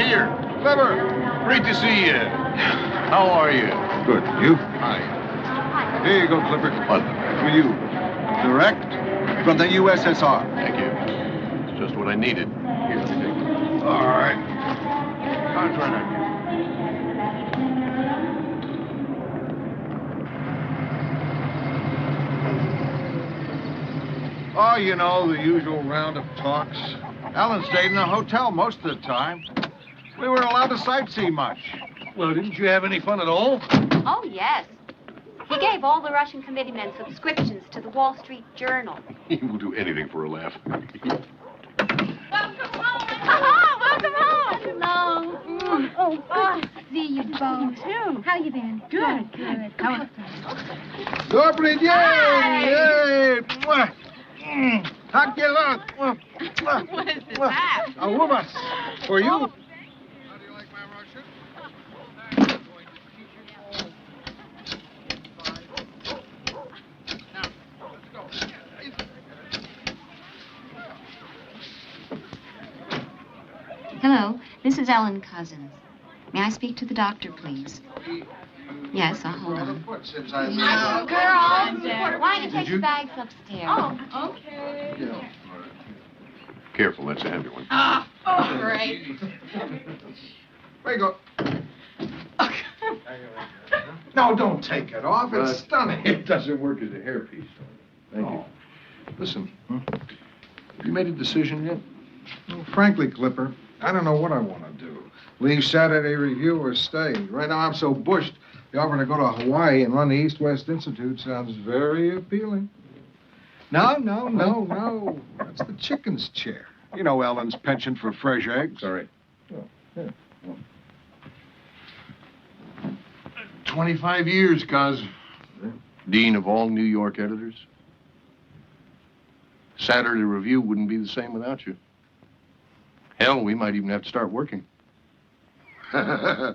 here. Clever. Great to see you. How are you? Good. You? Hi. Here you go, Clipper. What? For you. Direct from the USSR. Thank you. It's just what I needed. Here, let me take it. All right. Car's right on you. Oh, you know, the usual round of talks. Ellen stayed in a hotel most of the time. We weren't allowed to sightsee much. Well, didn't you have any fun at all? Oh, yes. He gave all the Russian committeemen subscriptions to the Wall Street Journal. He will do anything for a laugh. Welcome home! Welcome home! Hello. Oh, see you both. Too. How you been? Good. How Добрый день! Hi. Mwah. Как дела? What is this hat? A woman. For you? Oh. How do you like my Russian? Hello, this is Ellen Cousins. May I speak to the doctor, please? Yes, I'll hold on. Oh, Girls, why don't you take the bags upstairs? Oh, okay. Careful, that's a heavy one. Oh, great. There you go. No, don't take it off. It's stunning. It doesn't work as a hairpiece. Thank you. Listen, have you made a decision yet? Well, frankly, Clipper, I don't know what I want to do. Leave Saturday Review or stay. Right now, I'm so bushed. The offer to go to Hawaii and run the East-West Institute sounds very appealing. No. That's the chicken's chair. You know Ellen's penchant for fresh eggs. Sorry. Oh, yeah. 25 years, Cos. Dean of all New York editors. Saturday Review wouldn't be the same without you. Hell, we might even have to start working. Hello?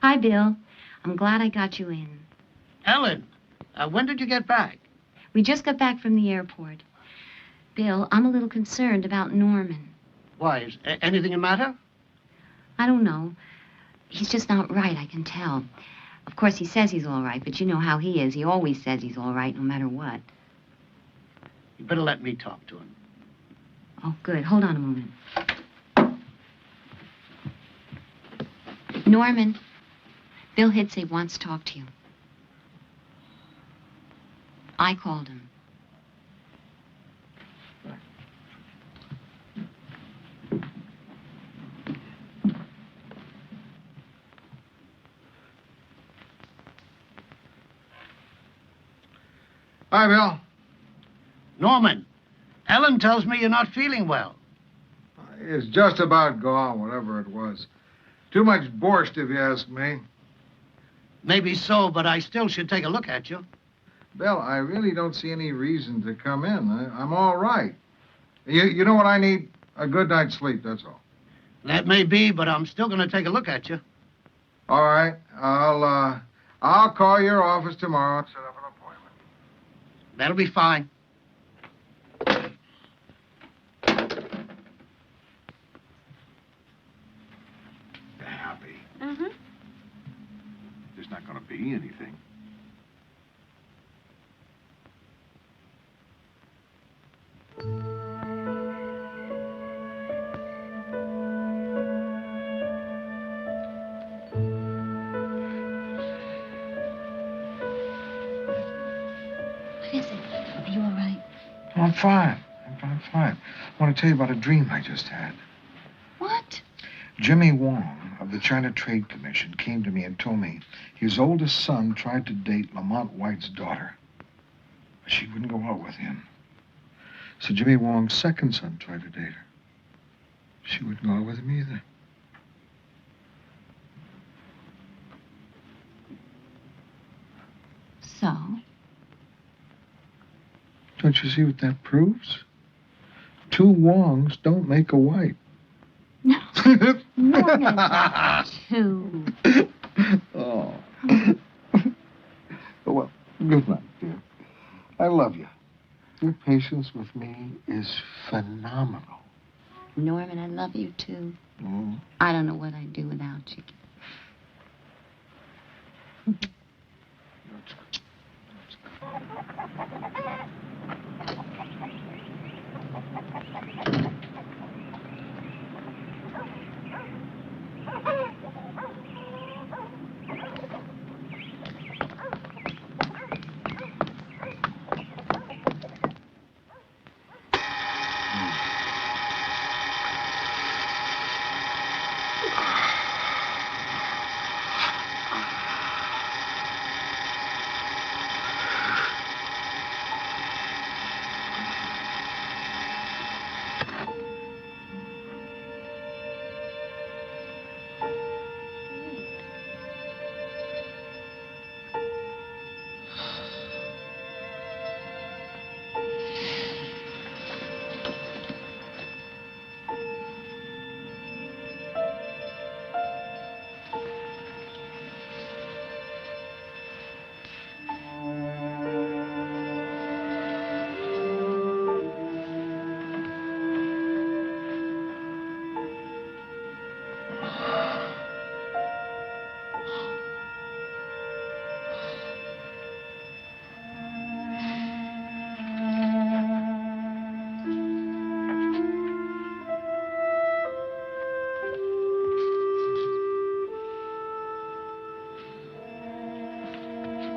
Hi, Bill. I'm glad I got you in. Ellen, when did you get back? We just got back from the airport. Bill, I'm a little concerned about Norman. Why, is anything the matter? I don't know. He's just not right, I can tell. Of course, he says he's all right, but you know how he is. He always says he's all right, no matter what. You better let me talk to him. Oh, good. Hold on a moment. Norman, Bill Hidsey wants to talk to you. I called him. Hi, Bill. Norman, Ellen tells me you're not feeling well. It's just about gone, whatever it was. Too much borscht, if you ask me. Maybe so, but I still should take a look at you. Bill, I really don't see any reason to come in. I'm all right. You know what I need? A good night's sleep, that's all. That may be, but I'm still going to take a look at you. All right. I'll call your office tomorrow and set up an appointment. That'll be fine. You're happy. Mm-hmm. There's not going to be anything. What is it? Are you all right? I'm fine. I'm fine. I want to tell you about a dream I just had. What? Jimmy Wong of the China Trade Commission came to me and told me his oldest son tried to date Lamont White's daughter. But she wouldn't go out with him. So Jimmy Wong's second son tried to date her. She wouldn't go out with him either. So? Don't you see what that proves? Two Wongs don't make a White. No. Norman. Two. Oh. Well, good night, dear. I love you. Your patience with me is phenomenal. Norman, I love you, too. Mm. I don't know what I'd do without you.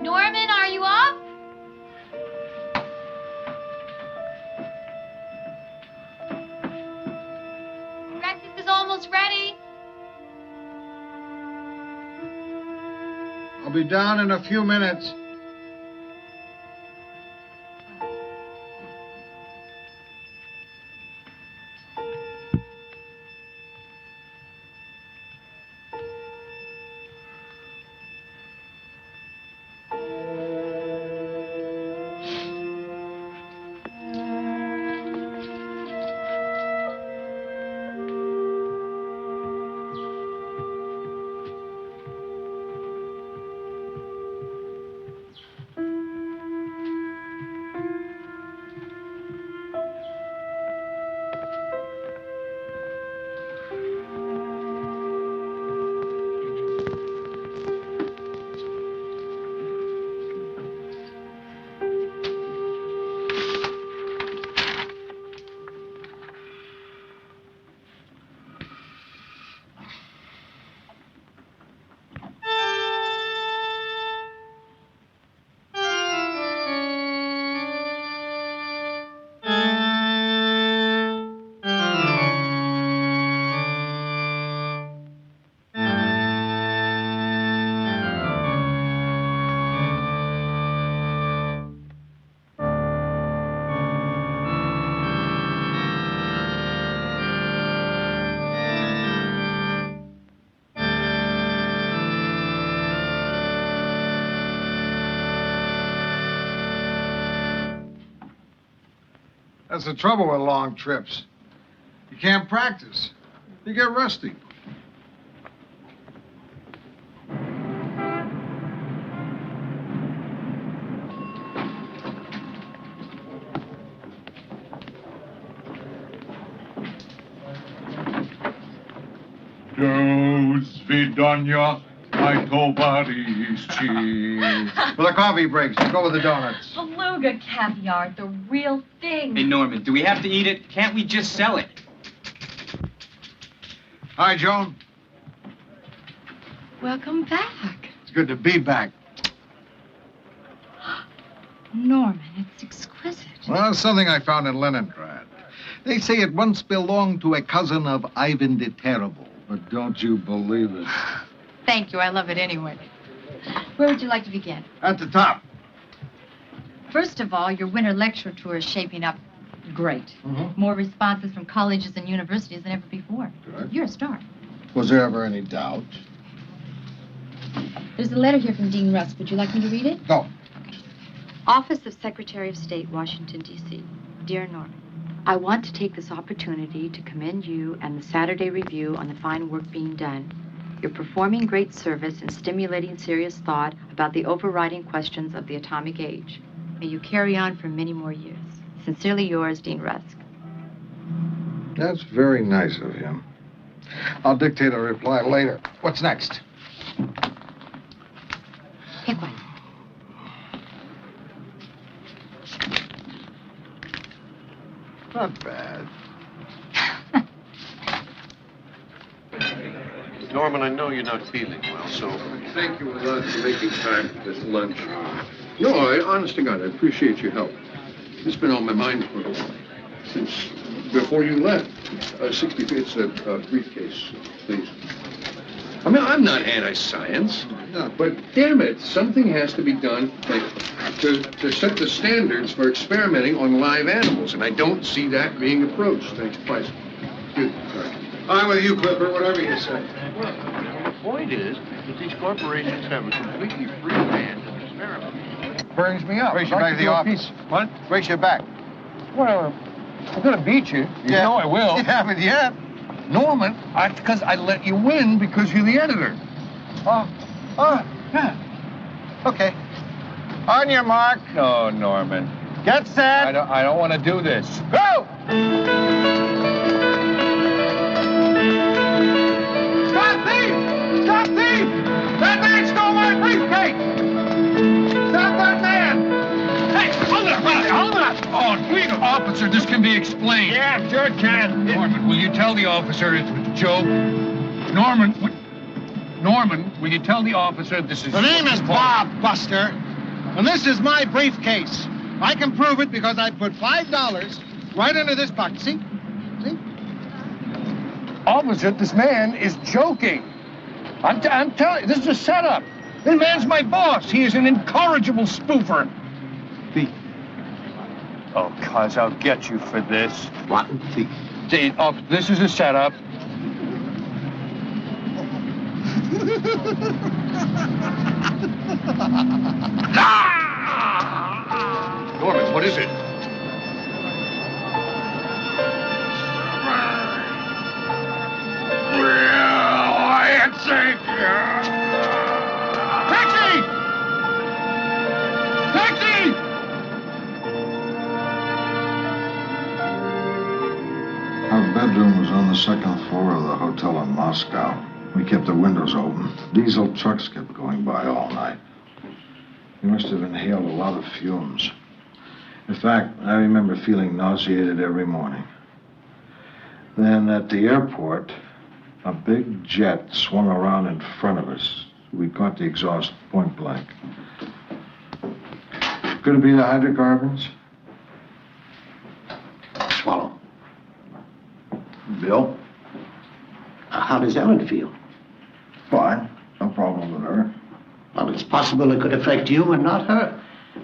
Norman, are you up? Breakfast is almost ready. I'll be down in a few minutes. That's the trouble with long trips. You can't practice. You get rusty. Do svidania, my nobody's cheese. Well, the coffee breaks. Go with the donuts. Beluga caviar, the real thing. Hey, Norman, do we have to eat it? Can't we just sell it? Hi, Joan. Welcome back. It's good to be back. Norman, it's exquisite. Well, it's something I found in Leningrad. They say it once belonged to a cousin of Ivan the Terrible, but don't you believe it? Thank you, I love it anyway. Where would you like to begin? At the top. First of all, your winter lecture tour is shaping up great. Mm-hmm. More responses from colleges and universities than ever before. Good. You're a star. Was there ever any doubt? There's a letter here from Dean Rusk. Would you like me to read it? No. Office of Secretary of State, Washington, D.C. Dear Norman, I want to take this opportunity to commend you and the Saturday Review on the fine work being done. You're performing great service and stimulating serious thought about the overriding questions of the atomic age. May you carry on for many more years. Sincerely yours, Dean Rusk. That's very nice of him. I'll dictate a reply later. What's next? Pick one. Not bad. Norman, I know you're not feeling well, so thank you a lot for making time for this lunch. No, honest to God, I appreciate your help. It's been on my mind since before you left. 65, it's a briefcase, please. I mean, I'm not anti-science, but damn it, something has to be done to set the standards for experimenting on live animals, and I don't see that being approached. Thanks, twice. Good. Sorry. I'm with you, Clipper, whatever you say. Well, the point is that these corporations have a completely free hand to experiment. Burns me up. Race you back to the office. What? Race you back. Well, I'm gonna beat you. You know I will. Yeah, but yeah. Norman, because I let you win because you're the editor. Yeah. Okay. On your mark. No, Norman. Get set. I don't want to do this. Go! Stop thief! Stop thief! That man stole my briefcase! Stop that man! Hey, hold it up, hold it up! Oh, please, officer, this can be explained. Yeah, sure it can. Norman, will you tell the officer it's a joke? Norman, will you tell the officer this is... The name is Bob, Buster, and this is my briefcase. I can prove it because I put $5 right under this pocket. See? See? Officer, this man is joking. I'm telling you, this is a setup. This man's my boss. He is an incorrigible spoofer. Oh, cuz I'll get you for this. Rotten thief. See, this is a setup. Norman, what is it? Taxi! Taxi! Our bedroom was on the second floor of the hotel in Moscow. We kept the windows open. Diesel trucks kept going by all night. We must have inhaled a lot of fumes. In fact, I remember feeling nauseated every morning. Then at the airport, a big jet swung around in front of us. We caught the exhaust point blank. Could it be the hydrocarbons? Swallow. Bill? How does Ellen feel? Fine. No problem with her. Well, it's possible it could affect you and not her.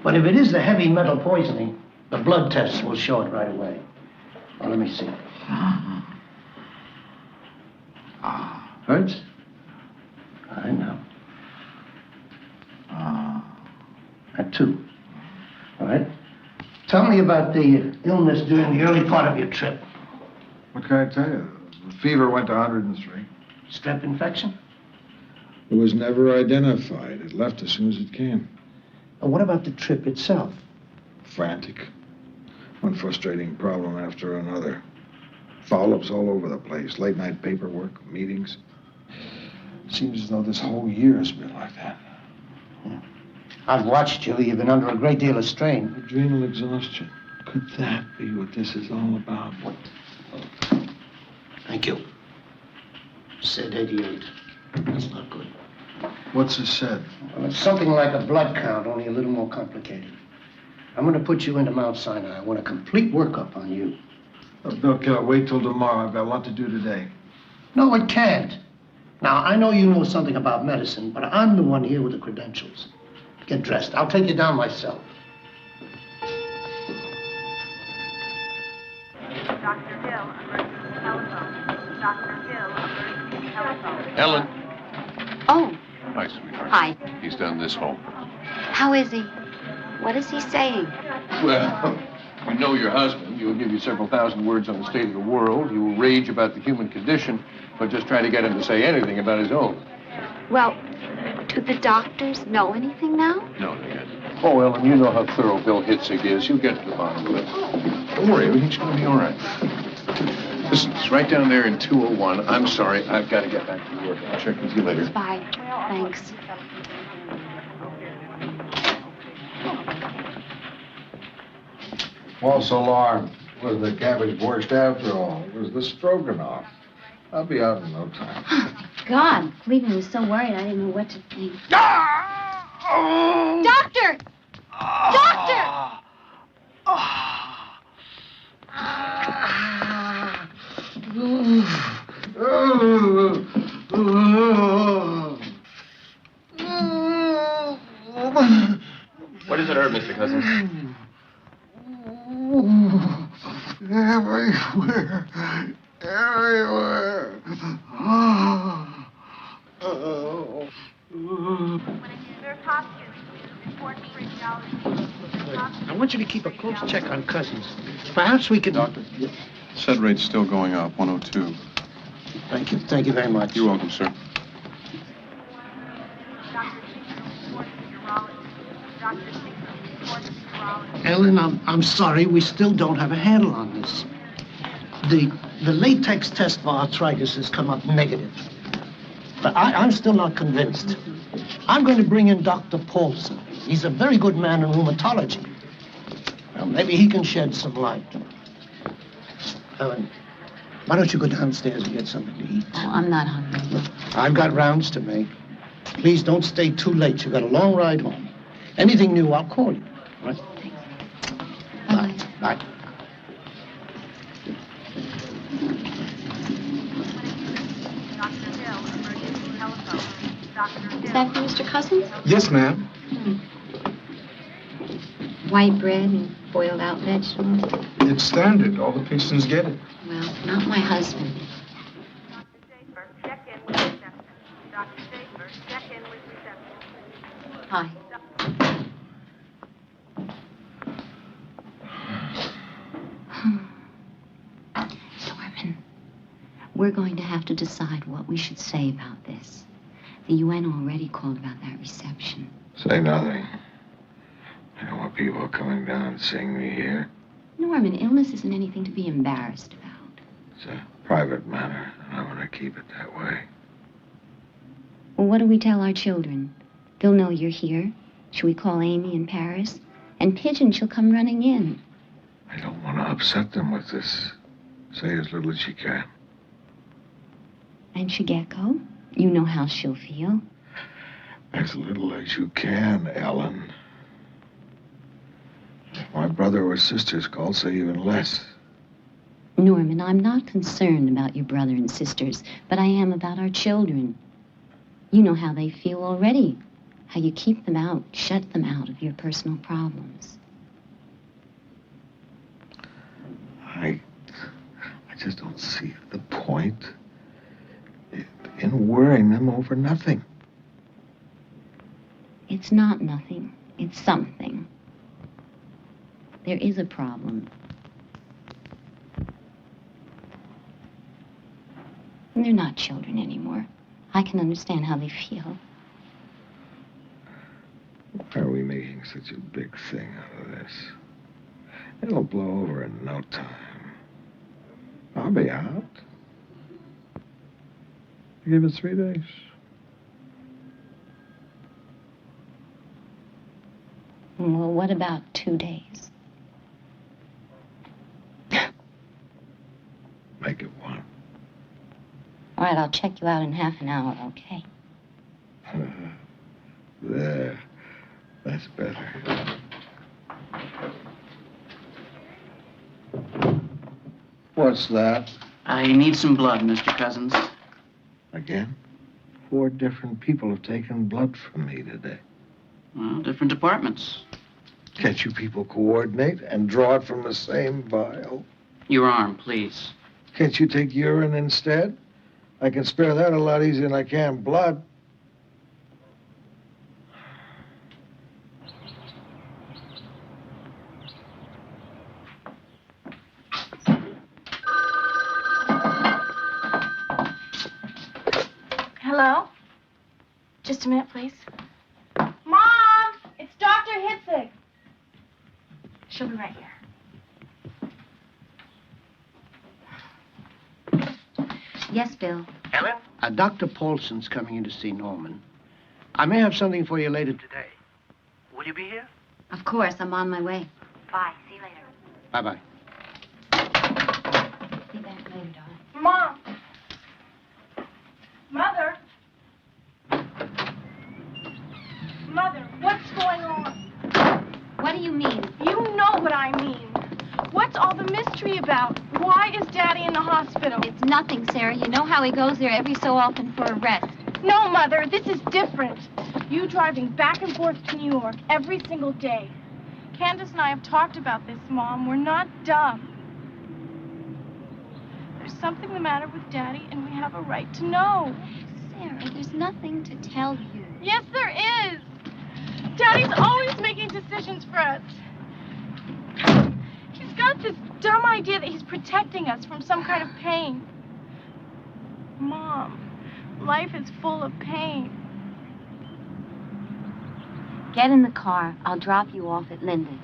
But if it is the heavy metal poisoning, the blood tests will show it right away. Well, let me see. Hurts? I know. That too. All right. Tell me about the illness during the early part of your trip. What can I tell you? The fever went to 103. Strep infection? It was never identified. It left as soon as it came. What about the trip itself? Frantic. One frustrating problem after another. Follow-ups all over the place. Late-night paperwork, meetings. Seems as though this whole year has been like that. I've watched you. You've been under a great deal of strain. Adrenal exhaustion. Could that be what this is all about? What? Thank you. Sedate. That's not good. What's this said? Well, it's something like a blood count, only a little more complicated. I'm going to put you into Mount Sinai. I want a complete workup on you. Bill, can I wait till tomorrow? I've got a lot to do today. No, it can't. Now, I know you know something about medicine, but I'm the one here with the credentials. Get dressed. I'll take you down myself. Dr. Hill, emergency telephone. Dr. Hill, emergency telephone. Ellen. Oh, Hi, sweetheart. hi. He's down this hall. How is he? What is he saying? Well, you know your husband. He will give you several thousand words on the state of the world. He will rage about the human condition, but just try to get him to say anything about his own. Well, do the doctors know anything now? No, not yet. Oh, Ellen, you know how thorough Bill Hitzig is. You'll get to the bottom of it. Don't worry, everything's going to be all right. Listen, he's right down there in 201. I'm sorry, I've got to get back to work. I'll check with you later. Bye. Thanks. False alarm. Was the cabbage borscht after all? It was the stroganoff. I'll be out in no time. God, Cleveland was so worried I didn't know what to think. Doctor! Doctor! What does it hurt, Mr. Cousins? Everywhere. Everywhere. I want you to keep a close check on Cousins. Perhaps we could... Doctor? Set rate's still going up, 102. Thank you. Thank you very much. You're welcome, sir. Ellen, I'm sorry. We still don't have a handle on this. The latex test for arthritis has come up negative. But I'm still not convinced. I'm going to bring in Dr. Paulson. He's a very good man in rheumatology. Well, maybe he can shed some light. Ellen, why don't you go downstairs and get something to eat? Oh, I'm not hungry. Look, I've got rounds to make. Please don't stay too late. You've got a long ride home. Anything new, I'll call you. All right? Bye. Bye. Is that for Mr. Cousins? Yes, ma'am. White bread and boiled out vegetables? It's standard. All the patients get it. Well, not my husband. Hi. Norman, we're going to have to decide what we should say about this. The UN already called about that reception. Say nothing. I don't want people coming down seeing me here. Norman, illness isn't anything to be embarrassed about. It's a private matter, and I want to keep it that way. Well, what do we tell our children? They'll know you're here. Should we call Amy in Paris? And Pigeon, she'll come running in. I don't want to upset them with this. Say as little as you can. And Shigeko? You know how she'll feel. As little as you can, Ellen. If my brother or sisters call, say even less. Norman, I'm not concerned about your brother and sisters, but I am about our children. You know how they feel already. How you keep them out, shut them out of your personal problems. I just don't see the point in worrying them over nothing. It's not nothing. It's something. There is a problem. And they're not children anymore. I can understand how they feel. Why are we making such a big thing out of this? It'll blow over in no time. I'll be out. Give it 3 days. Well, what about 2 days? Make it 1. All right, I'll check you out in half an hour, okay? There. That's better. What's that? I need some blood, Mr. Cousins. Again? 4 different people have taken blood from me today. Well, different departments. Can't you people coordinate and draw it from the same vial? Your arm, please. Can't you take urine instead? I can spare that a lot easier than I can blood. Hello? Just a minute, please. Mom! It's Dr. Hitzig. She'll be right here. Yes, Bill. Ellen? Dr. Paulson's coming in to see Norman. I may have something for you later today. Will you be here? Of course, I'm on my way. Bye. See you later. Bye-bye. Be back later, darling. Mom! Mother! Mother, what's going on? What do you mean? You know what I mean. What's all the mystery about? Why is Daddy in the hospital? It's nothing, Sarah. You know how he goes there every so often for a rest. No, Mother, this is different. You driving back and forth to New York every single day. Candace and I have talked about this, Mom. We're not dumb. There's something the matter with Daddy, and we have a right to know. Sarah, there's nothing to tell you. Yes, there is. Daddy's always making decisions for us. He's got this dumb idea that he's protecting us from some kind of pain. Mom, life is full of pain. Get in the car. I'll drop you off at Linda's.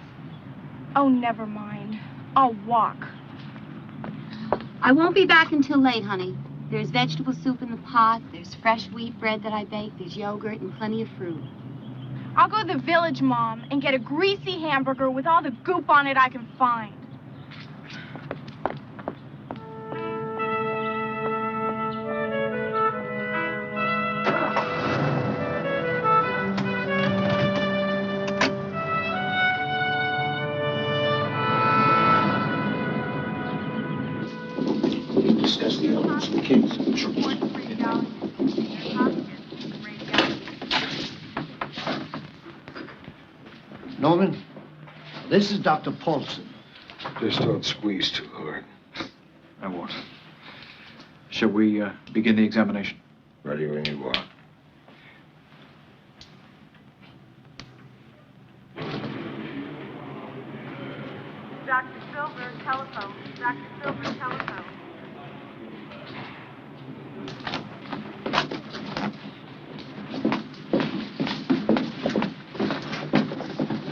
Oh, never mind. I'll walk. I won't be back until late, honey. There's vegetable soup in the pot. There's fresh wheat bread that I baked. There's yogurt and plenty of fruit. I'll go to the village, Mom, and get a greasy hamburger with all the goop on it I can find. Discuss the elements of the case. Sure. Norman, this is Dr. Paulson. Just don't squeeze too hard. I won't. Shall we begin the examination? Ready when you are. Dr. Silver, telephone. Dr. Silver, telephone.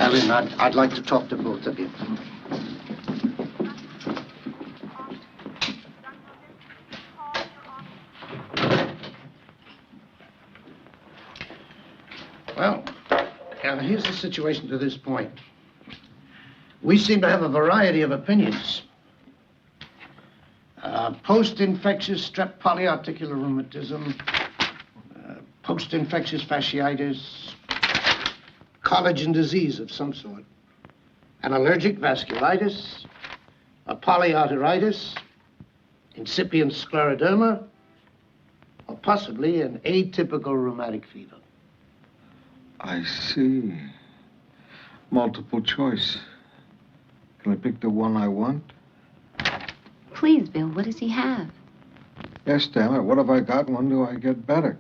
Ellen, I'd like to talk to both of you. Well, here's the situation to this point. We seem to have a variety of opinions. Post-infectious strep polyarticular rheumatism, post-infectious fasciitis, collagen disease of some sort, an allergic vasculitis, a polyarteritis, incipient scleroderma, or possibly an atypical rheumatic fever. I see. Multiple choice. Can I pick the one I want? Please, Bill, what does he have? Yes, damn it. What have I got? When do I get better?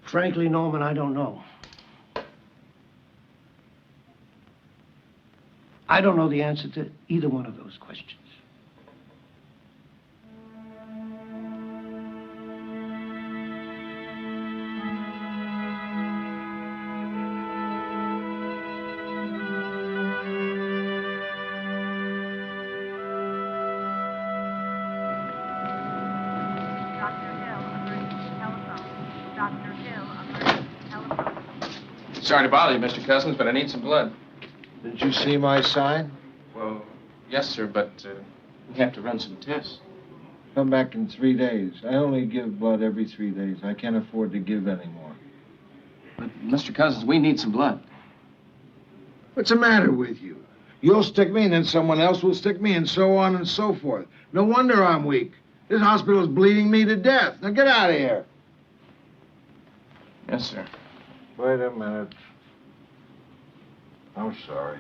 Frankly, Norman, I don't know. I don't know the answer to either one of those questions. Sorry to bother you, Mr. Cousins, but I need some blood. Did you see my sign? Well, yes, sir, but we have to run some tests. Come back in 3 days. I only give blood every 3 days. I can't afford to give any more. But, Mr. Cousins, we need some blood. What's the matter with you? You'll stick me, and then someone else will stick me, and so on and so forth. No wonder I'm weak. This hospital's bleeding me to death. Now get out of here. Yes, sir. Wait a minute. I'm sorry.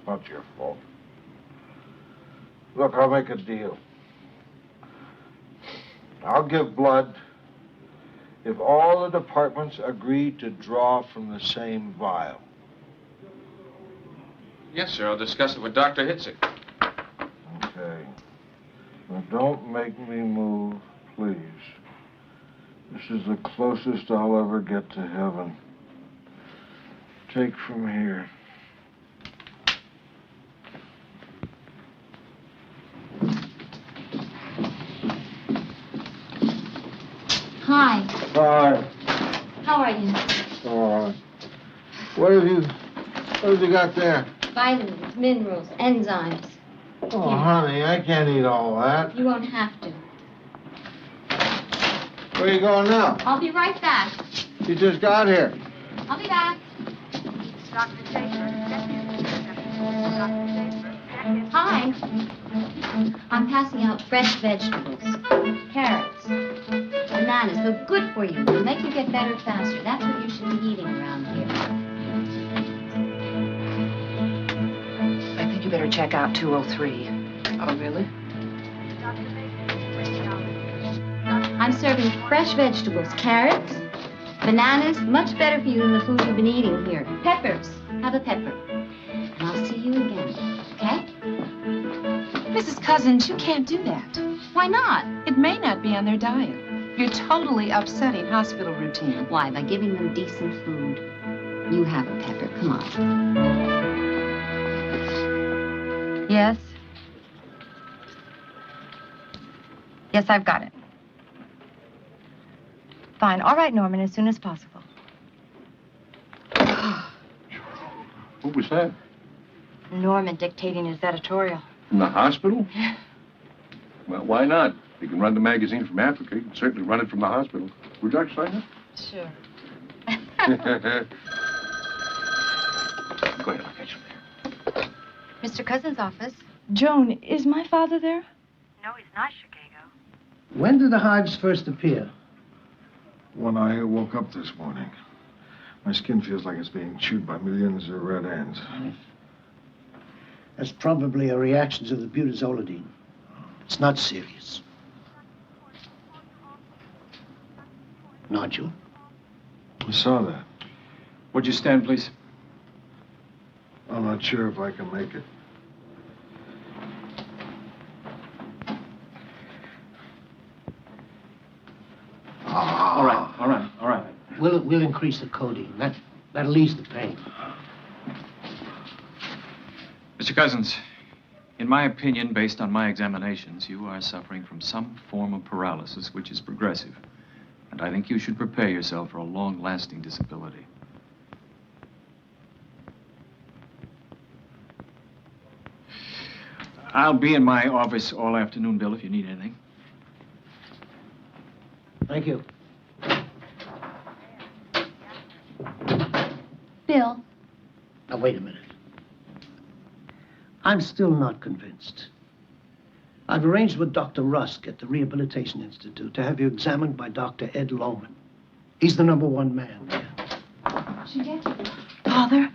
Not your fault. Look, I'll make a deal. I'll give blood if all the departments agree to draw from the same vial. Yes, sir. I'll discuss it with Dr. Hitzik. Okay. Now, don't make me move, please. This is the closest I'll ever get to heaven. take from here. Hi. Hi. How are you? All right. What have you got there? Vitamins, minerals, enzymes. Oh, honey, I can't eat all that. You won't have to. Where are you going now? I'll be right back. You just got here. I'll be back. Dr. Schaefer, deputy. Dr. Schaefer, deputy. Hi. I'm passing out fresh vegetables. Carrots. Bananas. They're good for you. They'll make you get better faster. That's what you should be eating around here. I think you better check out 203. Oh, really? I'm serving fresh vegetables. Carrots. Bananas. Much better for you than the food you've been eating here. Peppers. Have a pepper. And I'll see you again. Okay? Mrs. Cousins, you can't do that. Why not? It may not be on their diet. You're totally upsetting hospital routine. Why? By giving them decent food. You have a pepper. Come on. Yes? Yes, I've got it. Fine. All right, Norman, as soon as possible. What was that? Norman dictating his editorial. From the hospital? Well, why not? You can run the magazine from Africa. You can certainly run it from the hospital. Would you like to sign it? Sure. Go ahead, I'll catch you there. Mr. Cousins' office. Joan, is my father there? No, he's not, Chicago. When did the hives first appear? When I woke up this morning, my skin feels like it's being chewed by millions of red ants. That's probably a reaction to the butazolidine. It's not serious. Nodule? I saw that. Would you stand, please? I'm not sure if I can make it. All right. We'll increase the codeine. That'll ease the pain. Mr. Cousins, in my opinion, based on my examinations, you are suffering from some form of paralysis which is progressive. And I think you should prepare yourself for a long-lasting disability. I'll be in my office all afternoon, Bill, if you need anything. Thank you. Bill. Now, wait a minute. I'm still not convinced. I've arranged with Dr. Rusk at the Rehabilitation Institute to have you examined by Dr. Ed Lohman. He's the #1 man there. Father,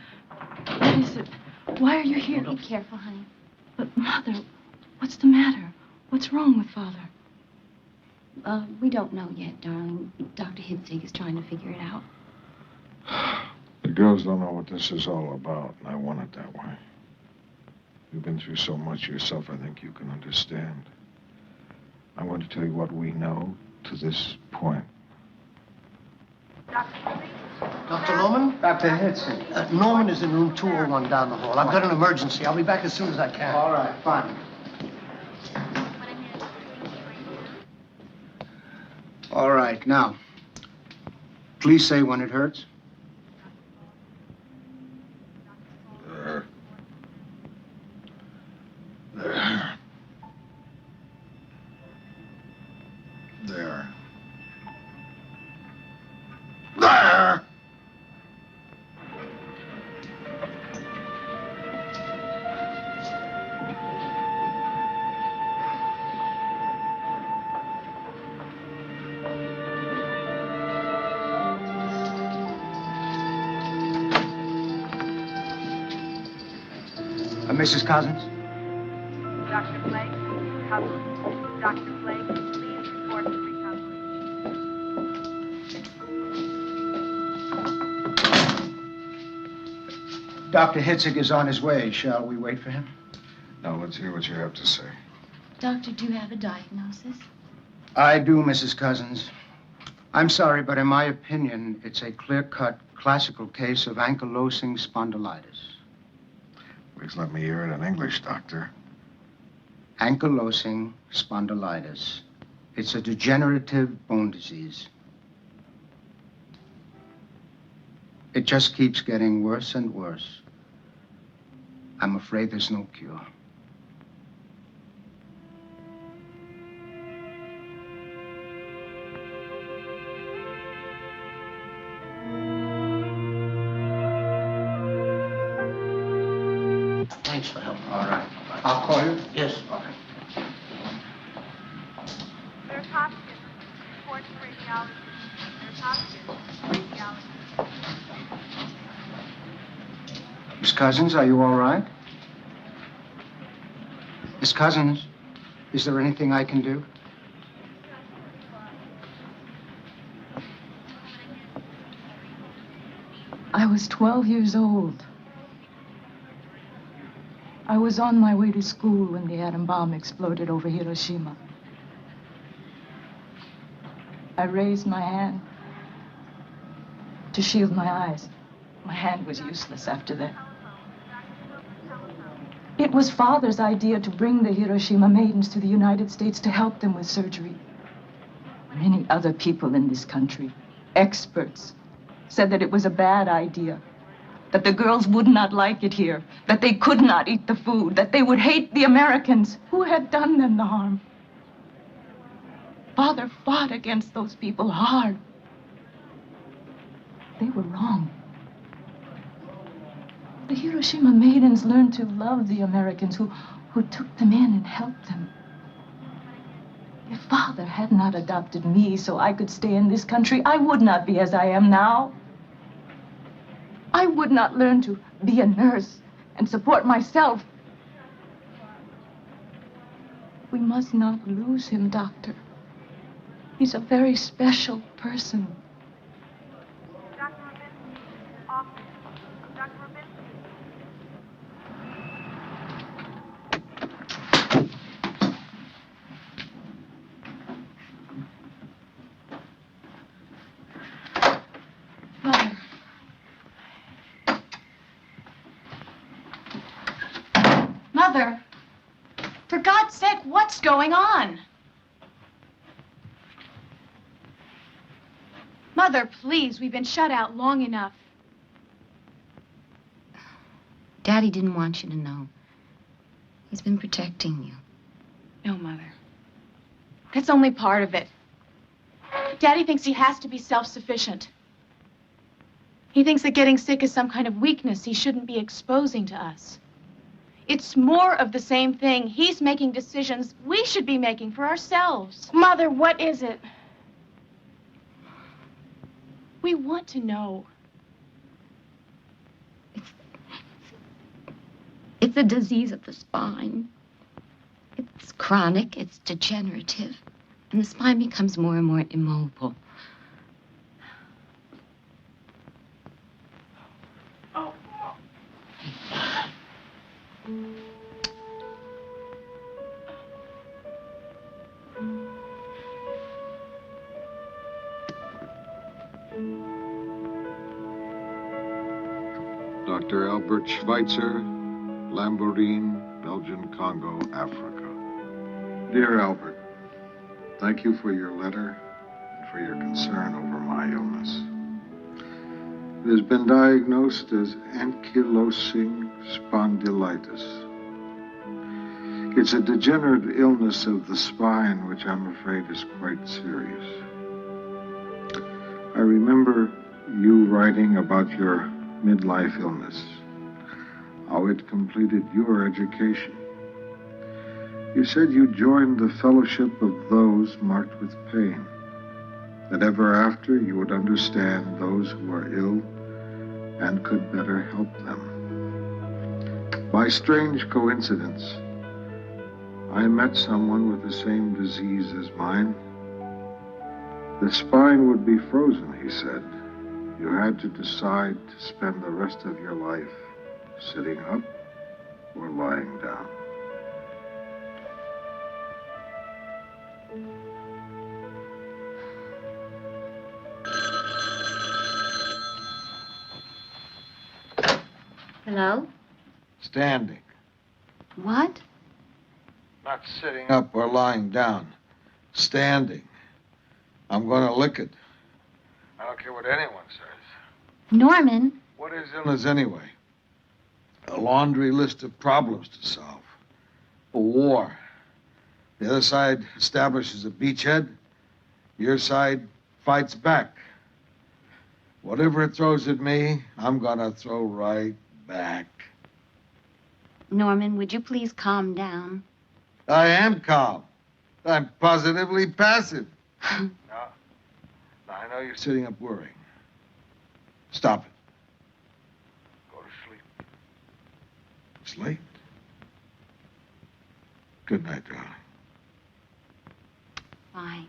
what is it? Why are you here? Be careful, honey. But, Mother, what's the matter? What's wrong with Father? We don't know yet, darling. Dr. Hitzig is trying to figure it out. The girls don't know what this is all about, and I want it that way. You've been through so much yourself, I think you can understand. I'm going to tell you what we know to this point. Dr. Lohman? Dr. Hitzig. Norman is in room 201 down the hall. I've got an emergency. I'll be back as soon as I can. All right, fine. All right, now, please say when it hurts. There. There. There! Mrs. Cousins? Dr. Blake, recovery. Dr. Blake, please report to recovery. Dr. Hitzig is on his way. Shall we wait for him? Now, let's hear what you have to say. Doctor, do you have a diagnosis? I do, Mrs. Cousins. I'm sorry, but in my opinion, it's a clear-cut classical case of ankylosing spondylitis. Please let me hear it in English, Doctor. Ankylosing spondylitis. It's a degenerative bone disease. It just keeps getting worse and worse. I'm afraid there's no cure. Thanks for help. All right. I'll call you? Yes. Okay. There's Hopkins. Report to radiology. There's Hopkins. Radiology. Miss Cousins, are you all right? Miss Cousins, is there anything I can do? I was 12 years old. I was on my way to school when the atom bomb exploded over Hiroshima. I raised my hand to shield my eyes. My hand was useless after that. It was Father's idea to bring the Hiroshima maidens to the United States to help them with surgery. Many other people in this country, experts, said that it was a bad idea, that the girls would not like it here, that they could not eat the food, that they would hate the Americans who had done them the harm. Father fought against those people hard. They were wrong. The Hiroshima maidens learned to love the Americans who took them in and helped them. If Father had not adopted me so I could stay in this country, I would not be as I am now. I would not learn to be a nurse and support myself. We must not lose him, Doctor. He's a very special person. Dr. Rubinsky, office. Dr. Rubinsky. Mother. Mother, for God's sake, what's going on? Mother, please, we've been shut out long enough. Daddy didn't want you to know. He's been protecting you. No, Mother. That's only part of it. Daddy thinks he has to be self-sufficient. He thinks that getting sick is some kind of weakness he shouldn't be exposing to us. It's more of the same thing. He's making decisions we should be making for ourselves. Mother, what is it? We want to know. It's a disease of the spine. It's chronic, it's degenerative, and the spine becomes more and more immobile. Dr. Albert Schweitzer, Lamborine, Belgian Congo, Africa. Dear Albert, thank you for your letter and for your concern over my illness. It has been diagnosed as ankylosing spondylitis. It's a degenerative illness of the spine, which I'm afraid is quite serious. I remember you writing about your midlife illness, how it completed your education. You said you joined the fellowship of those marked with pain, that ever after you would understand those who are ill and could better help them. By strange coincidence, I met someone with the same disease as mine. The spine would be frozen, he said. You had to decide to spend the rest of your life sitting up or lying down. Hello? Standing. What? Not sitting up or lying down. Standing. I'm going to lick it. I don't care what anyone says. Norman. What is illness anyway? A laundry list of problems to solve. A war. The other side establishes a beachhead. Your side fights back. Whatever it throws at me, I'm gonna throw right back. Norman, would you please calm down? I am calm. I'm positively passive. Now, I know you're sitting up worrying. Stop it. Go to sleep. It's late. Good night, darling. Bye.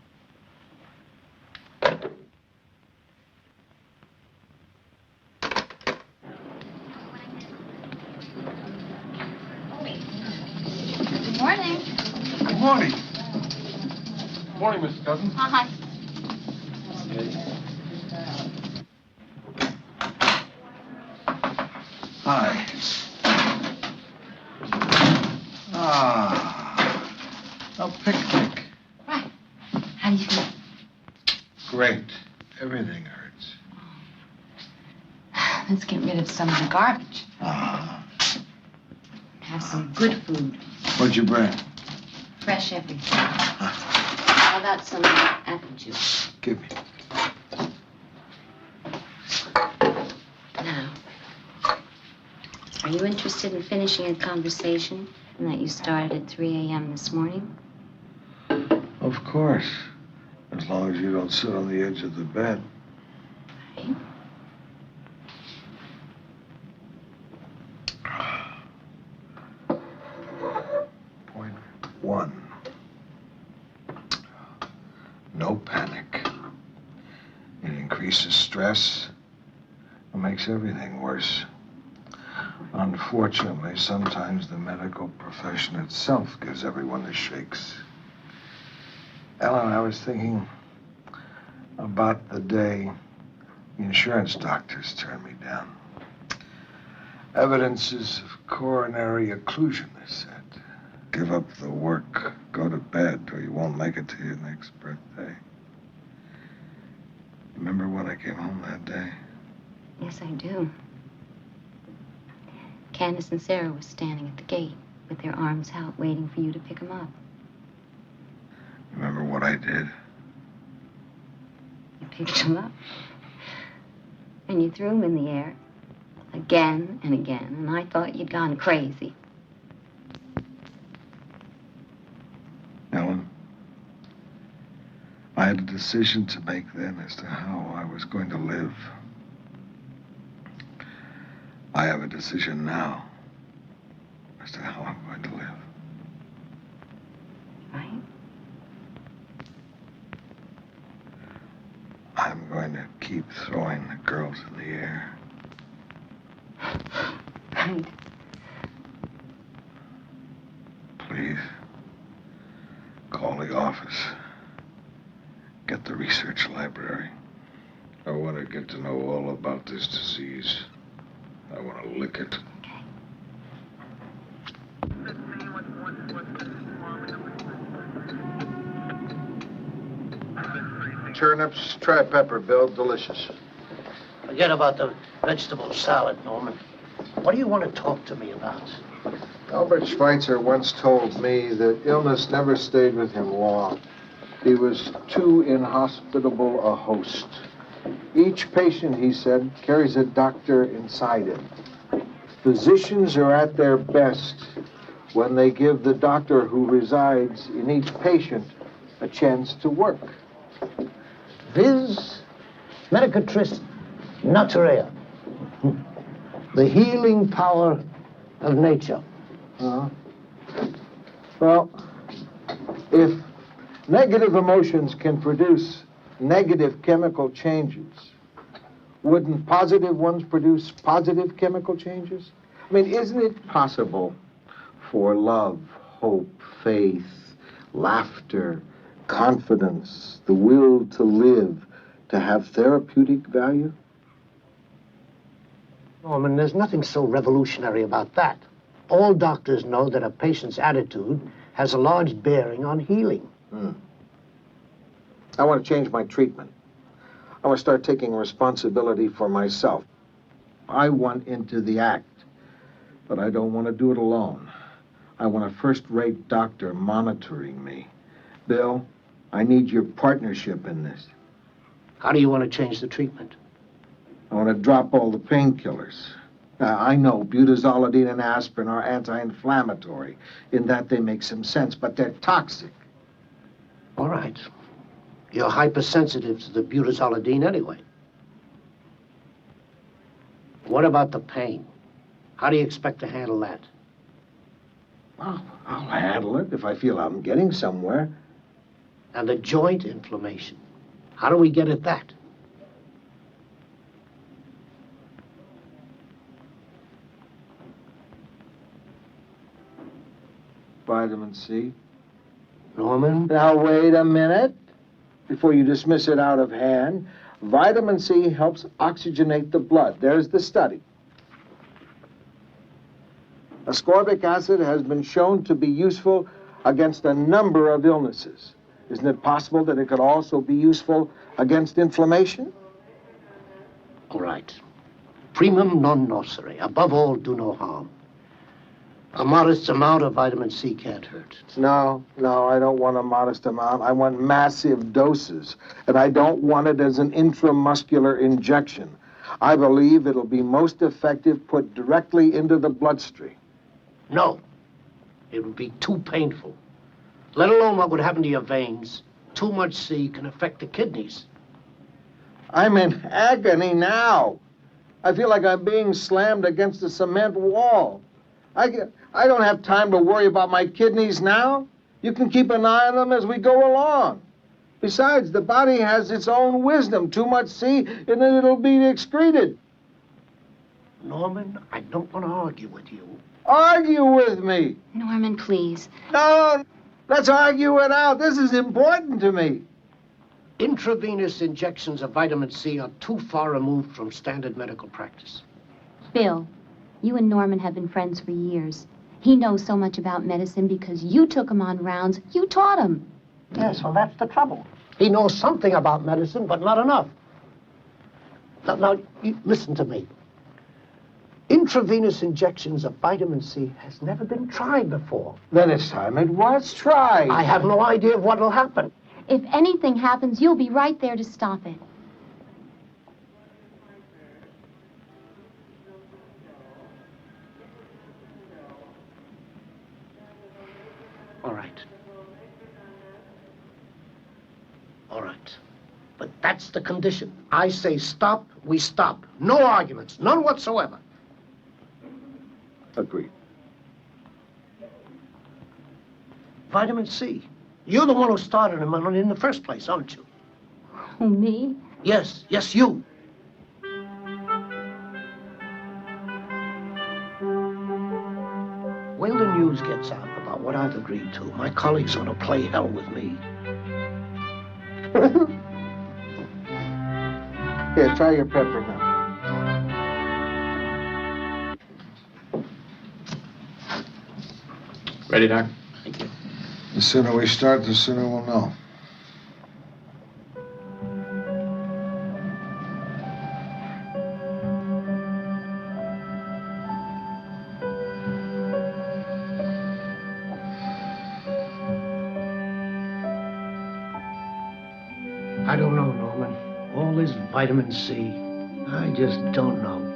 Good morning. Good morning. Good morning, Mrs. Cousins. Hi. Hi. Ah. A picnic. Right. How do you feel? Great. Everything hurts. Let's get rid of some of the garbage. Ah. Have some good food. What'd you bring? Fresh everything. How about some apple juice? Give me. Now, are you interested in finishing a conversation that you started at 3 a.m. this morning? Of course. As long as you don't sit on the edge of the bed. Right. Point 1. No panic. It increases stress. It makes everything worse. Unfortunately, sometimes the medical profession itself gives everyone the shakes. Ellen, I was thinking about the day the insurance doctors turned me down. Evidences of coronary occlusion, they said. Give up the work, go to bed, or you won't make it to your next birthday. Remember when I came home that day? Yes, I do. Candace and Sarah were standing at the gate with their arms out, waiting for you to pick them up. Remember what I did? You picked them up. And you threw them in the air. Again and again. And I thought you'd gone crazy. Ellen, I had a decision to make then as to how I was going to live. I have a decision now as to how I'm going to live. Right? I'm going to keep throwing the girls in the air. Right. Please, call the office. Get the research library. I want to get to know all about this disease. I want to lick it. Turnips, try pepper, Bill. Delicious. Forget about the vegetable salad, Norman. What do you want to talk to me about? Albert Schweitzer once told me that illness never stayed with him long. He was too inhospitable a host. Each patient, he said, carries a doctor inside him. Physicians are at their best when they give the doctor who resides in each patient a chance to work. Vis medicatris naturae. The healing power of nature. Well, if negative emotions can produce negative chemical changes, wouldn't positive ones produce positive chemical changes? I mean, isn't it possible for love, hope, faith, laughter, confidence, the will to live, to have therapeutic value? Norman, there's nothing so revolutionary about that. All doctors know that a patient's attitude has a large bearing on healing. I want to change my treatment. I want to start taking responsibility for myself. I want into the act, but I don't want to do it alone. I want a first-rate doctor monitoring me. Bill, I need your partnership in this. How do you want to change the treatment? I want to drop all the painkillers. I know butazolidine and aspirin are anti-inflammatory, in that they make some sense, but they're toxic. All right. You're hypersensitive to the butazolidine anyway. What about the pain? How do you expect to handle that? Well, I'll handle it if I feel I'm getting somewhere. And the joint inflammation, how do we get at that? Vitamin C. Norman? Now, wait a minute. Before you dismiss it out of hand, vitamin C helps oxygenate the blood. There's the study. Ascorbic acid has been shown to be useful against a number of illnesses. Isn't it possible that it could also be useful against inflammation? All right. Primum non nocere. Above all, do no harm. A modest amount of vitamin C can't hurt. No, I don't want a modest amount. I want massive doses. And I don't want it as an intramuscular injection. I believe it'll be most effective put directly into the bloodstream. No. It would be too painful. Let alone what would happen to your veins. Too much C can affect the kidneys. I'm in agony now. I feel like I'm being slammed against a cement wall. I don't have time to worry about my kidneys now. You can keep an eye on them as we go along. Besides, the body has its own wisdom. Too much C, and then it'll be excreted. Norman, I don't want to argue with you. Argue with me. Norman, please. No, let's argue it out. This is important to me. Intravenous injections of vitamin C are too far removed from standard medical practice. Bill, you and Norman have been friends for years. He knows so much about medicine because you took him on rounds. You taught him. Yes, well, that's the trouble. He knows something about medicine, but not enough. Now, listen to me. Intravenous injections of vitamin C has never been tried before. Then it's time it was tried. I have no idea of what will happen. If anything happens, you'll be right there to stop it. All right. All right. But that's the condition. I say stop, we stop. No arguments, none whatsoever. Agreed. Vitamin C. You're the one who started him on it in the first place, aren't you? Oh, me? Yes, you. When the news gets out about what I've agreed to, my colleagues ought to play hell with me. Here, try your pepper now. Ready, Doc? Thank you. The sooner we start, the sooner we'll know. I don't know, Norman. All this vitamin C, I just don't know.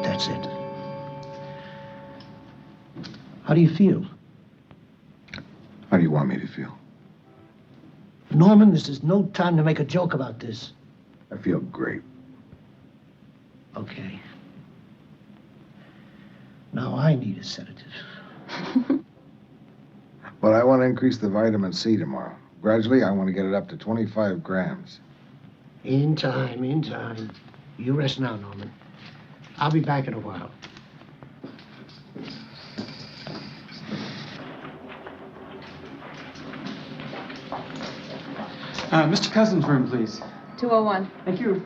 That's it. How do you feel? How do you want me to feel? Norman, this is no time to make a joke about this. I feel great. Okay. I need a sedative. But I want to increase the vitamin C tomorrow. Gradually, I want to get it up to 25 grams. In time, in time. You rest now, Norman. I'll be back in a while. Mr. Cousins' room, please. 201. Thank you.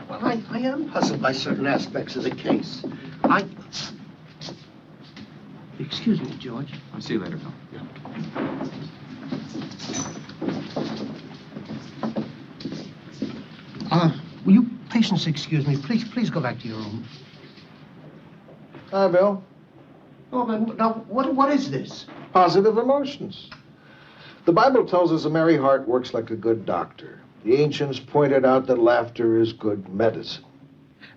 Well, I am puzzled by certain aspects of the case. Excuse me, George. I'll see you later, Phil. Will you patients excuse me? Please go back to your room. Hi, Bill. Oh, man, now, what is this? Positive emotions. The Bible tells us a merry heart works like a good doctor. The ancients pointed out that laughter is good medicine.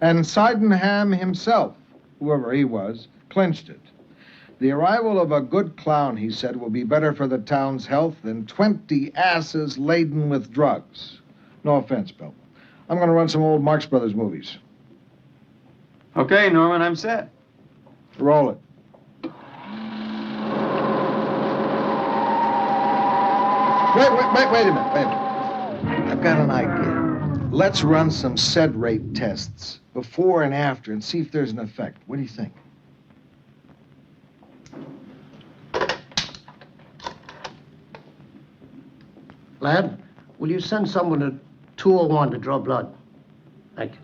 And Sydenham himself, whoever he was, clinched it. The arrival of a good clown, he said, will be better for the town's health than 20 asses laden with drugs. No offense, Bill. I'm going to run some old Marx Brothers movies. Okay, Norman, I'm set. Roll it. Wait a minute. I've got an idea. Let's run some sed rate tests before and after and see if there's an effect. What do you think? Lad, will you send someone to 201 to draw blood? Thank you.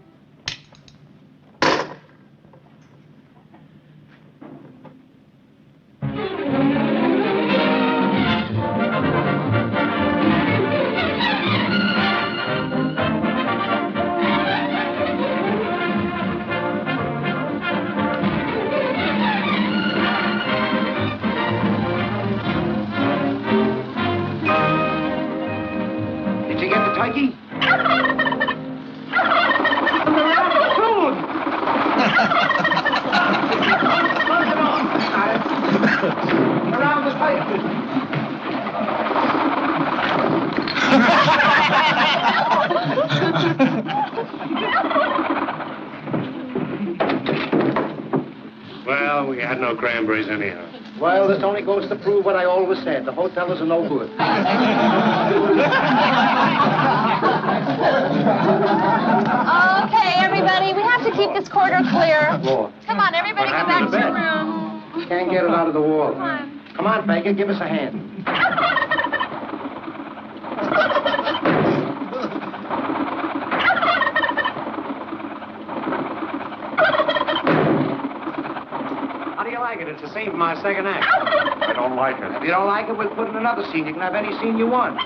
Well, we had no cranberries anyhow. Well, this only goes to prove what I always said. The hotels are no good. Okay, everybody, we have to keep this corridor clear. Lord. Come on, everybody, go back to your room. Can't get it out of the wall. Come on. Come on, Baker, give us a hand. How do you like it? It's the same for my second act. I don't like it. If you don't like it, we'll put in another scene. You can have any scene you want.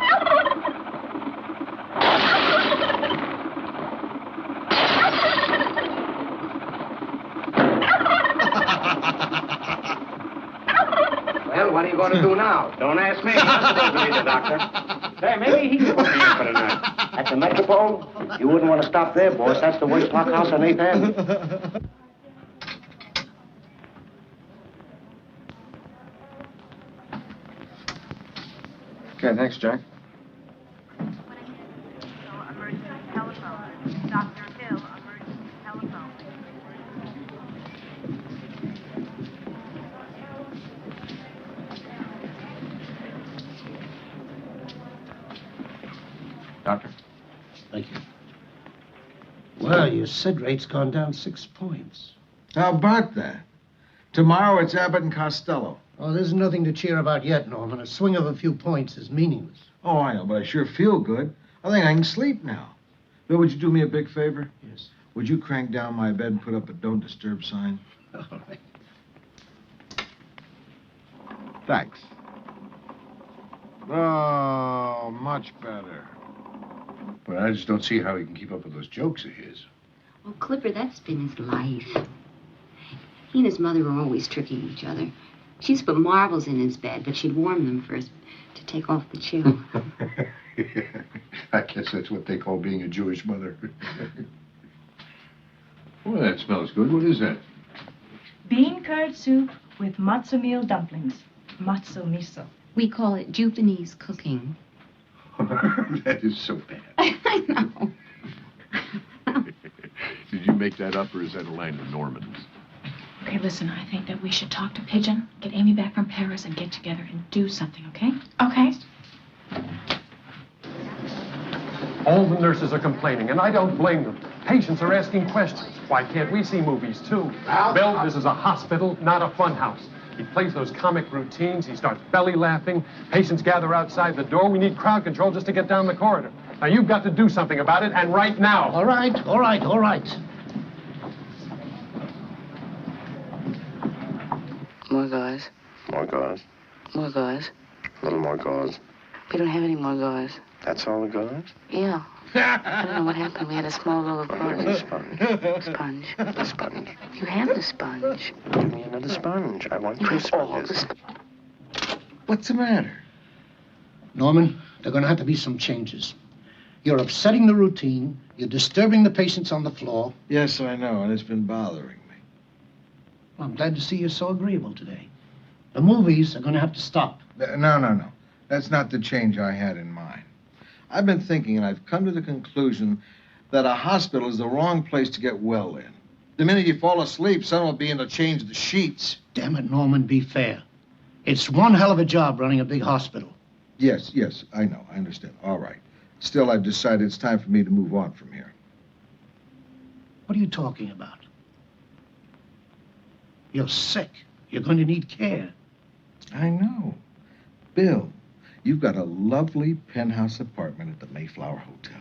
Well, what are you going to do now? Don't ask me. That's the doctor. Say, maybe he can put me in for tonight. At the Metropole? You wouldn't want to stop there, boss. That's the worst blockhouse on 8th Avenue. Okay, thanks, Jack. Emergency telephone. Dr. Hill, emergency telephone. Doctor? Thank you. Well, your SID rate's gone down 6 points. How about that? Tomorrow it's Abbott and Costello. Oh, there's nothing to cheer about yet, Norman. A swing of a few points is meaningless. Oh, I know, but I sure feel good. I think I can sleep now. Bill, would you do me a big favor? Yes. Would you crank down my bed and put up a don't disturb sign? All right. Thanks. Oh, much better. But I just don't see how he can keep up with those jokes of his. Oh, Clipper, that's been his life. He and his mother were always tricking each other. She used to put marbles in his bed, but she'd warm them first to take off the chill. I guess that's what they call being a Jewish mother. Well, that smells good. What is that? Bean curd soup with matzo meal dumplings. Matzo miso. We call it Japanese cooking. That is so bad. I know. make that up, or is that a line of Norman's? Okay, listen, I think that we should talk to Pigeon, get Amy back from Paris, and get together and do something, okay? Okay. All the nurses are complaining, and I don't blame them. Patients are asking questions. Why can't we see movies, too? Bill, this is a hospital, not a fun house. He plays those comic routines. He starts belly laughing. Patients gather outside the door. We need crowd control just to get down the corridor. Now, you've got to do something about it, and right now. All right. More gauze. More gauze? More gauze. A little more gauze. We don't have any more gauze. That's all the gauze? Yeah. I don't know what happened. We had a small lower corridor. Sponge. Sponge. The sponge. You have the sponge. Give me another sponge. I want two sponges. What's the matter? Norman, there are going to have to be some changes. You're upsetting the routine. You're disturbing the patients on the floor. Yes, I know, and it's been bothering me. Well, I'm glad to see you're so agreeable today. The movies are going to have to stop. No. That's not the change I had in mind. I've been thinking, and I've come to the conclusion that a hospital is the wrong place to get well in. The minute you fall asleep, someone will be in to change the sheets. Damn it, Norman, be fair. It's one hell of a job running a big hospital. Yes, I know, I understand. All right. Still, I've decided it's time for me to move on from here. What are you talking about? You're sick. You're going to need care. I know. Bill, you've got a lovely penthouse apartment at the Mayflower Hotel.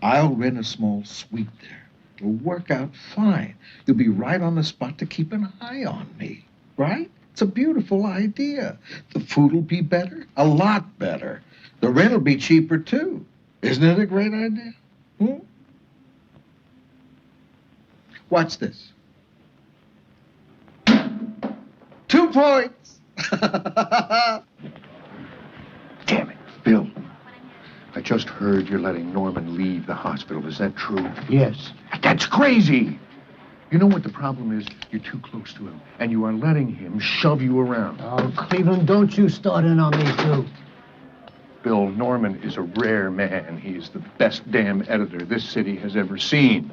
I'll rent a small suite there. It'll work out fine. You'll be right on the spot to keep an eye on me, right? It's a beautiful idea. The food will be better, a lot better. The rent will be cheaper, too. Isn't it a great idea? Watch this. 2 points! Damn it, Bill. I just heard you're letting Norman leave the hospital. Is that true? Yes. That's crazy. You know what the problem is? You're too close to him, and you are letting him shove you around. Oh, Cleveland, don't you start in on me, too. Bill, Norman is a rare man. He is the best damn editor this city has ever seen.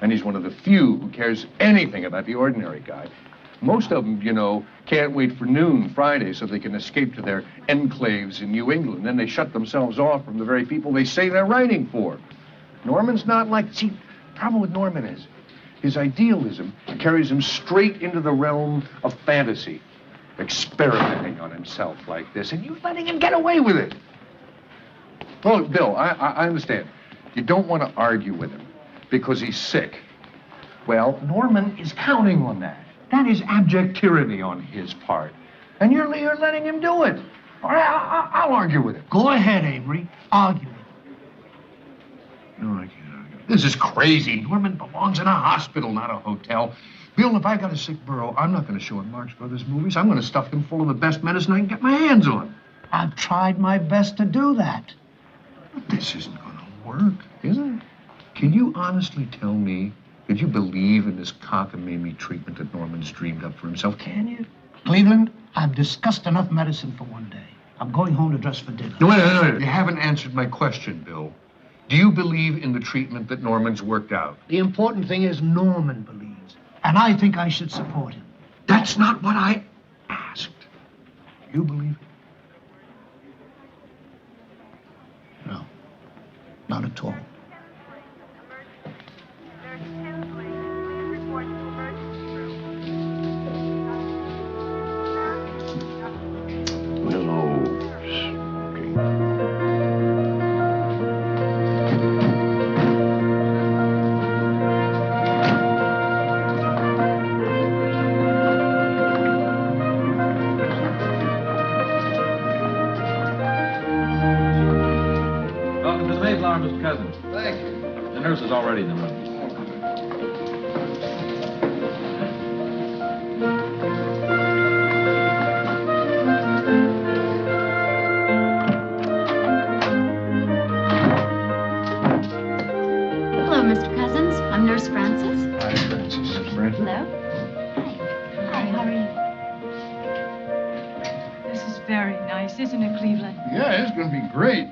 And he's one of the few who cares anything about the ordinary guy. Most of them, you know, can't wait for noon Friday so they can escape to their enclaves in New England. Then they shut themselves off from the very people they say they're writing for. Norman's not like... See, the problem with Norman is his idealism carries him straight into the realm of fantasy, experimenting on himself like this, and you're letting him get away with it. Well, Bill, I understand. You don't want to argue with him because he's sick. Well, Norman is counting on that. That is abject tyranny on his part. And you're letting him do it. All right, I'll argue with him. Go ahead, Amory. Argue. No, I can't argue. This is crazy. Norman belongs in a hospital, not a hotel. Bill, if I got a sick burro, I'm not going to show him Marx Brothers movies. I'm going to stuff him full of the best medicine I can get my hands on. I've tried my best to do that. But this isn't going to work, is it? Can you honestly tell me that you believe in this cockamamie treatment that Norman's dreamed up for himself? Can you? Cleveland, I've discussed enough medicine for one day. I'm going home to dress for dinner. No, wait. You haven't answered my question, Bill. Do you believe in the treatment that Norman's worked out? The important thing is Norman believes, and I think I should support him. That's not what I asked. You believe it? No, not at all. Mr. Cousins. Thank you. The nurse is already in the room. Hello, Mr. Cousins. I'm Nurse Frances. Hi, Francis. Nurse Francis. Hello. Hi, how are you? This is very nice, isn't it, Cleveland? Yeah, it's going to be great.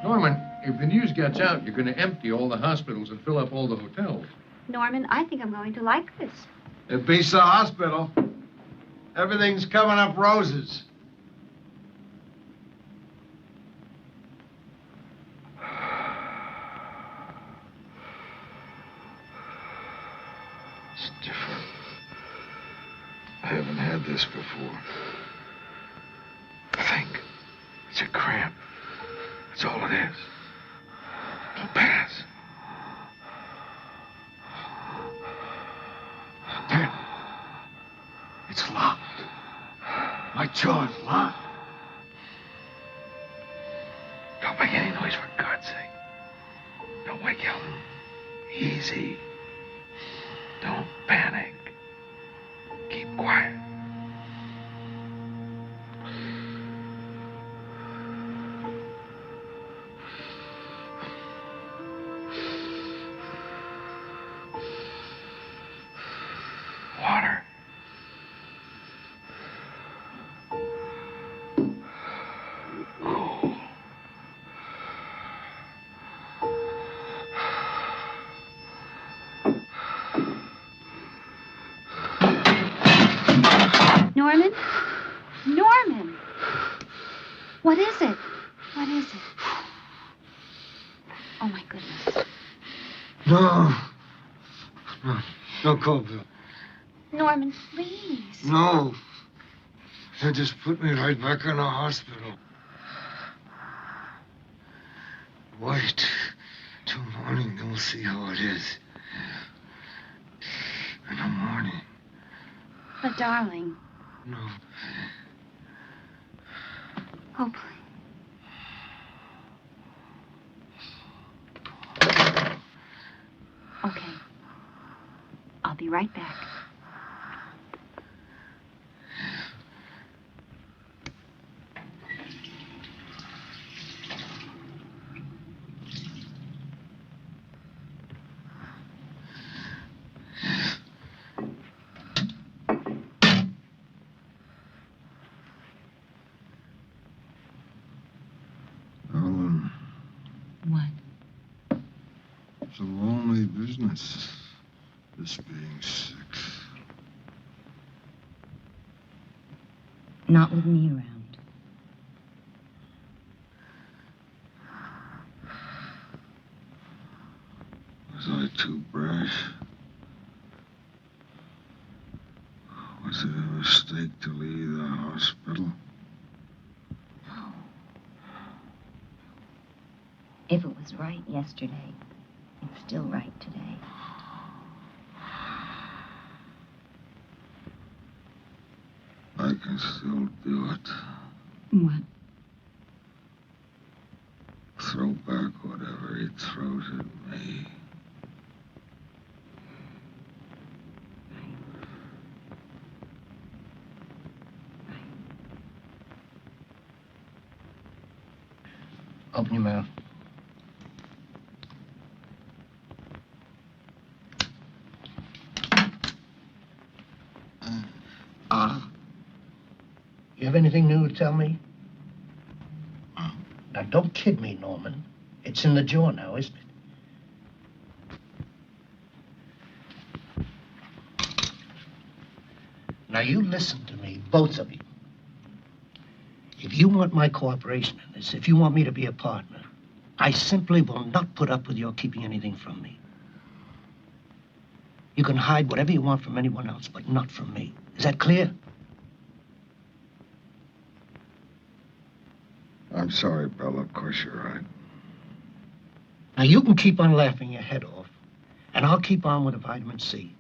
Norman, if the news gets out, you're going to empty all the hospitals and fill up all the hotels. Norman, I think I'm going to like this. It beats the hospital. Everything's coming up roses. It's different. I haven't had this before. I think it's a cramp. That's all it is. It'll pass. Damn. It's locked. My jaw's locked. Don't make any noise, for God's sake. Don't wake Helen. Easy. Don't panic. Keep quiet. Water. Cool. Norman? Norman! What is it? What is it? Oh, my goodness. No. No. No, Colville. Norman, please. No. They just put me right back in the hospital. Wait till morning, then we'll see how it is. In the morning. But, darling. No. Oh, please. Okay. I'll be right back. Ellen, What? it's a lonely business, this being sick. Not with me around. Was I too brash? Was it a mistake to leave the hospital? If it was right yesterday, it's still right today. I can still do it. What? Throw back whatever he throws at me. Open your mouth. You have anything new to tell me? Now, don't kid me, Norman. It's in the jaw now, isn't it? Now, you listen to me, both of you. If you want my cooperation in this, if you want me to be a partner, I simply will not put up with your keeping anything from me. You can hide whatever you want from anyone else, but not from me. Is that clear? I'm sorry, Bella. Of course you're right. Now, you can keep on laughing your head off, and I'll keep on with the vitamin C.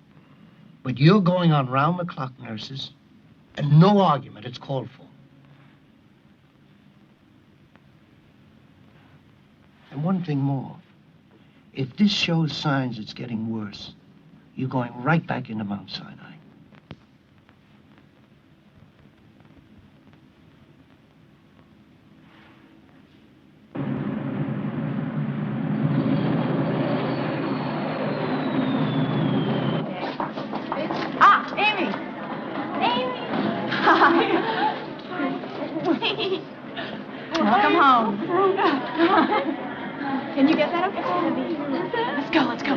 But you're going on round-the-clock nurses, and no argument it's called for. And one thing more. If this shows signs it's getting worse, you're going right back into Mount Sinai. Ah, Amy! Amy! Hi. Welcome home. Can you get that okay? Let's go, let's go.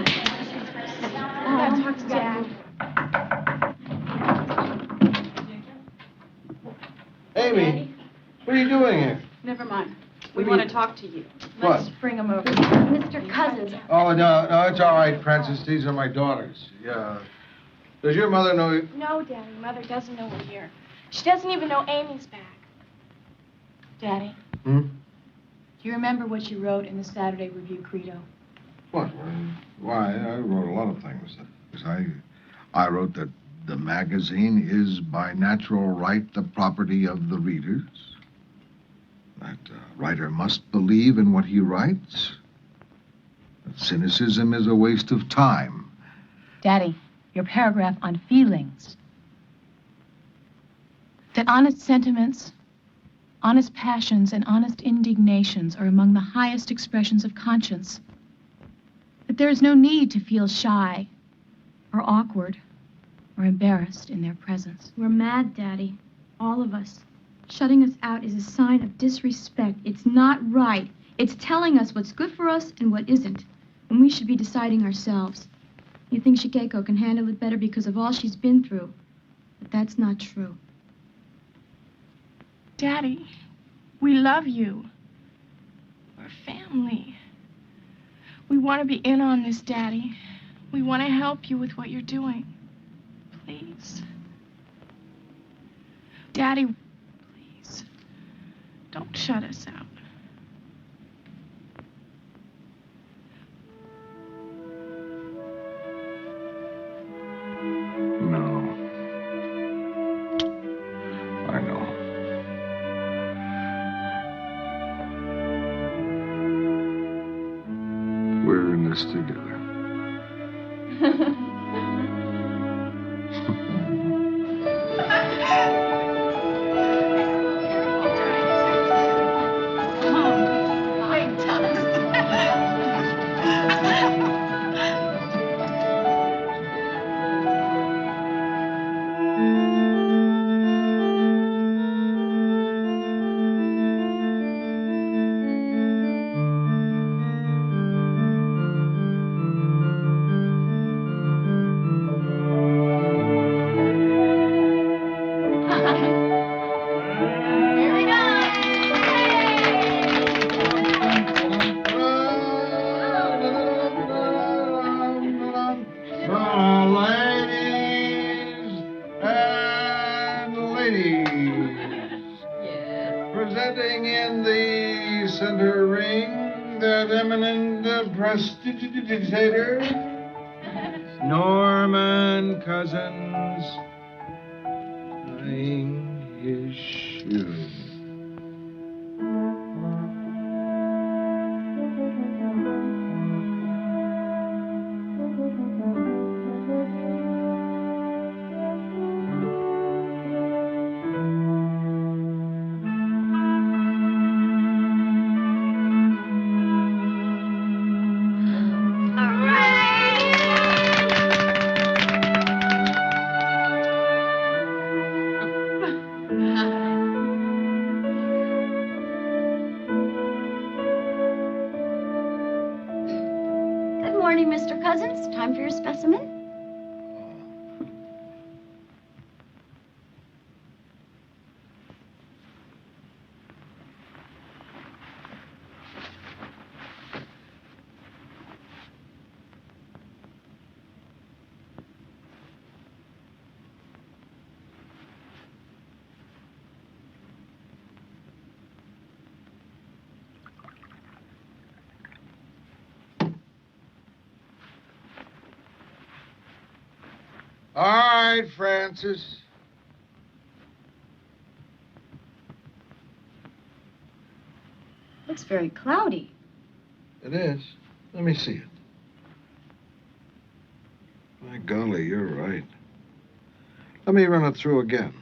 want to talk to you. What? Let's bring him over. Mr. Cousins. Oh, no, it's all right, Francis. These are my daughters. Yeah. Does your mother know you? No, Daddy. Mother doesn't know we're here. She doesn't even know Amy's back. Daddy, Hmm? do you remember what you wrote in the Saturday Review credo? What? Why, I wrote a lot of things. I wrote that the magazine is by natural right the property of the readers. That a writer must believe in what he writes. That cynicism is a waste of time. Daddy, your paragraph on feelings. That honest sentiments, honest passions, and honest indignations are among the highest expressions of conscience. That there is no need to feel shy or awkward or embarrassed in their presence. We're mad, Daddy. All of us. Shutting us out is a sign of disrespect. It's not right. It's telling us what's good for us and what isn't. And we should be deciding ourselves. You think Shigeko can handle it better because of all she's been through. But that's not true. Daddy, we love you. We're family. We want to be in on this, Daddy. We want to help you with what you're doing. Please. Daddy, please. Don't shut us out. No. I know. We're in this together. Presenting in the center ring, that eminent prestidigitator, Norman Cousins, tying his shoe. Good morning, Mr. Cousins. Time for your specimen? All right, Francis. Looks very cloudy. It is. Let me see it. My golly, you're right. Let me run it through again.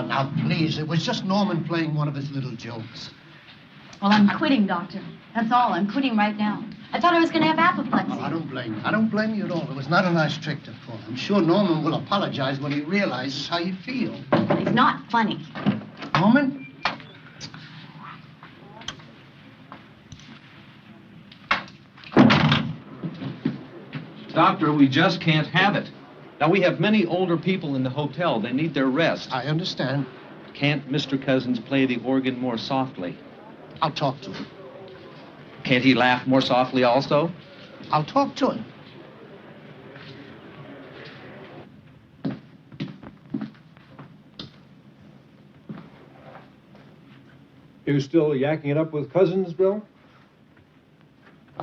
Now, please, it was just Norman playing one of his little jokes. Well, I'm quitting, Doctor. That's all. I'm quitting right now. I thought I was going to have apoplexy. Oh, I don't blame you. I don't blame you at all. It was not a nice trick to pull. I'm sure Norman will apologize when he realizes how you feel. He's not funny. Norman? Doctor, we just can't have it. Now, we have many older people in the hotel. They need their rest. I understand. Can't Mr. Cousins play the organ more softly? I'll talk to him. Can't he laugh more softly also? I'll talk to him. You still yakking it up with Cousins, Bill?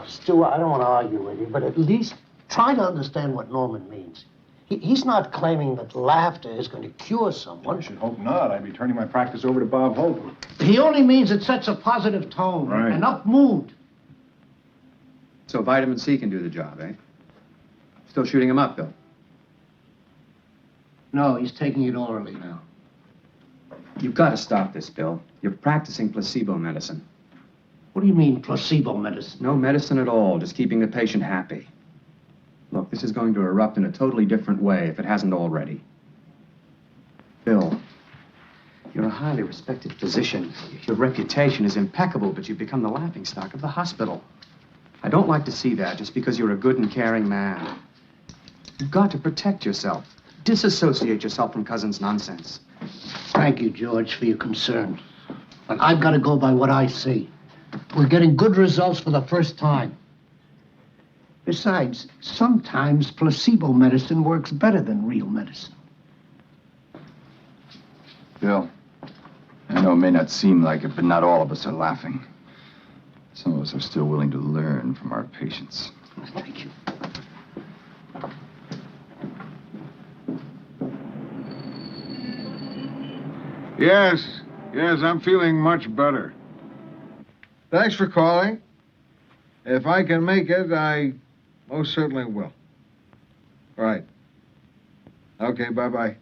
Stu, I don't want to argue with you, but at least try to understand what Norman means. He's not claiming that laughter is going to cure someone. I should hope not. I'd be turning my practice over to Bob Hope. He only means it sets a positive tone, Right. an up mood. So vitamin C can do the job, eh? Still shooting him up, Bill? No, he's taking it orally now. You've got to stop this, Bill. You're practicing placebo medicine. What do you mean, placebo medicine? No medicine at all, just keeping the patient happy. Look, this is going to erupt in a totally different way if it hasn't already. Bill, you're a highly respected physician. Your reputation is impeccable, but you've become the laughingstock of the hospital. I don't like to see that just because you're a good and caring man. You've got to protect yourself. Disassociate yourself from Cousins' nonsense. Thank you, George, for your concern. But I've got to go by what I see. We're getting good results for the first time. Besides, sometimes placebo medicine works better than real medicine. Bill, I know it may not seem like it, but not all of us are laughing. Some of us are still willing to learn from our patients. Thank you. Yes, I'm feeling much better. Thanks for calling. If I can make it, I most certainly will. Right. Okay, bye-bye.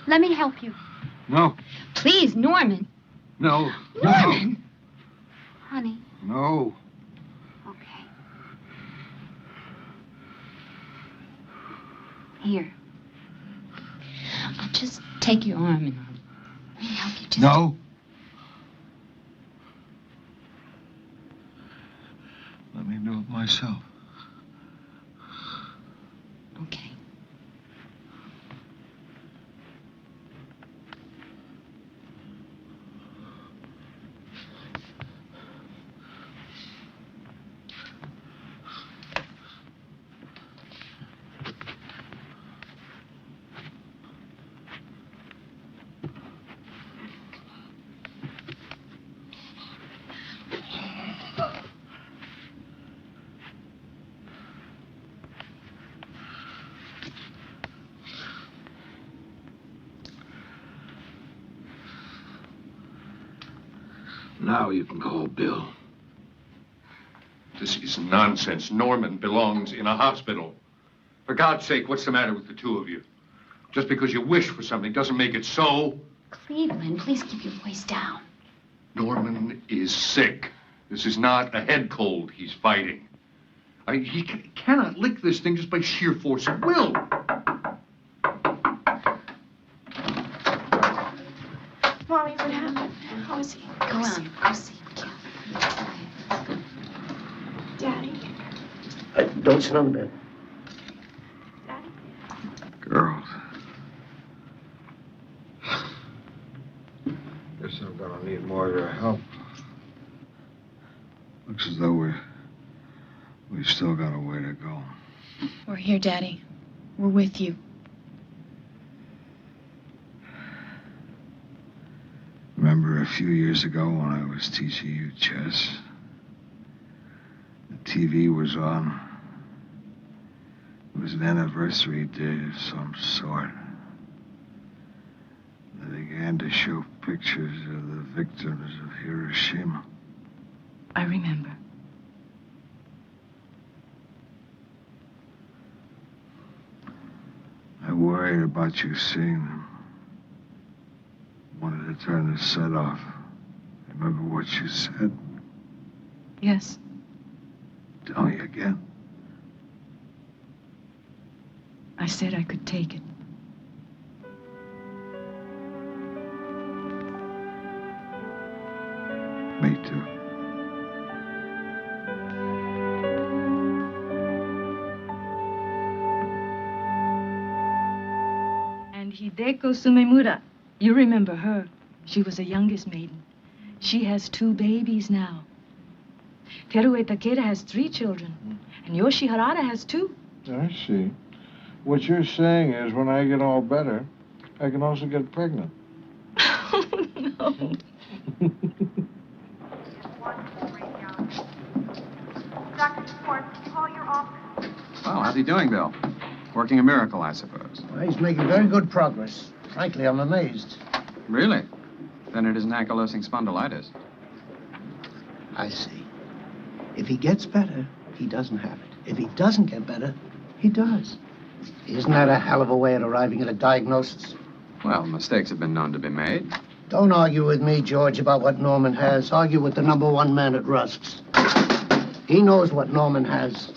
Let me help you. No. Please, Norman. No. Norman! Honey. No. Okay. Here. I'll just take your arm and let me help you just... No. Let me do it myself. Okay. Now you can call Bill. This is nonsense. Norman belongs in a hospital. For God's sake, what's the matter with the two of you? Just because you wish for something doesn't make it so. Cleveland, please keep your voice down. Norman is sick. This is not a head cold he's fighting. He cannot lick this thing just by sheer force of will. Mommy, what happened? How is he? Go on, go see him, Cal. Daddy. Don't sit on the bed. Girls. Guess I'm gonna need more of your help. Looks as though we've still got a way to go. We're here, Daddy. We're with you. Remember a few years ago when I was teaching you chess? The TV was on. It was an anniversary day of some sort. They began to show pictures of the victims of Hiroshima. I remember. I worried about you seeing them. Wanted to turn the set off. Remember what you said? Yes. Tell me again. I said I could take it. Me too. And Hideko Sumemura. You remember her. She was the youngest maiden. She has 2 babies now. Terue Takeda has 3 children. And Yoshi Harada has 2. I see. What you're saying is when I get all better, I can also get pregnant. Oh, no. Dr. Schwartz, call your office. Well, how's he doing, Bill? Working a miracle, I suppose. Well, he's making very good progress. Frankly, I'm amazed. Really? Then it isn't ankylosing spondylitis. I see. If he gets better, he doesn't have it. If he doesn't get better, he does. Isn't that a hell of a way of arriving at a diagnosis? Well, mistakes have been known to be made. Don't argue with me, George, about what Norman has. Argue with the #1 man at Rusk's. He knows what Norman has.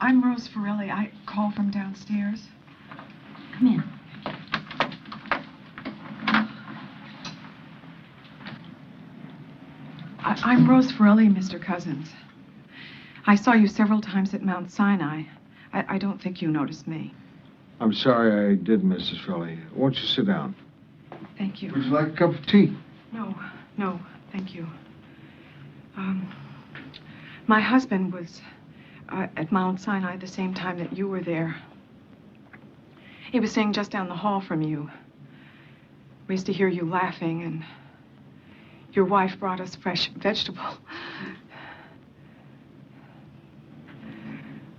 I'm Rose Farelli. I call from downstairs. Come in. I'm Rose Farelli, Mr. Cousins. I saw you several times at Mount Sinai. I don't think you noticed me. I'm sorry I did, Mrs. Frelly. Won't you sit down? Thank you. Would you like a cup of tea? No, thank you. My husband was at Mount Sinai the same time that you were there. He was staying just down the hall from you. We used to hear you laughing, and your wife brought us fresh vegetable.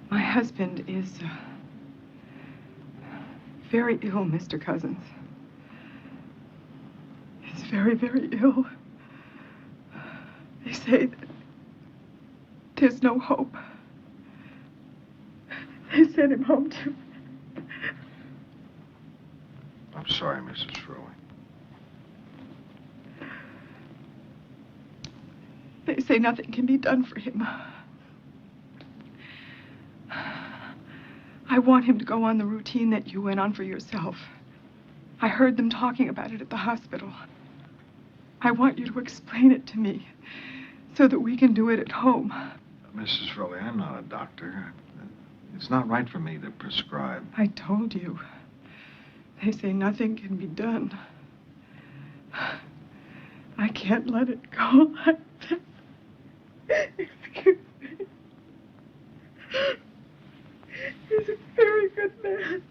My husband is very ill, Mr. Cousins. He's very, very ill. say that there's no hope. They sent him home too. I'm sorry, Mrs. Furley. They say nothing can be done for him. I want him to go on the routine that you went on for yourself. I heard them talking about it at the hospital. I want you to explain it to me so that we can do it at home. Mrs. Furley, I'm not a doctor. It's not right for me to prescribe. I told you. They say nothing can be done. I can't let it go like that. Excuse me. He's a very good man.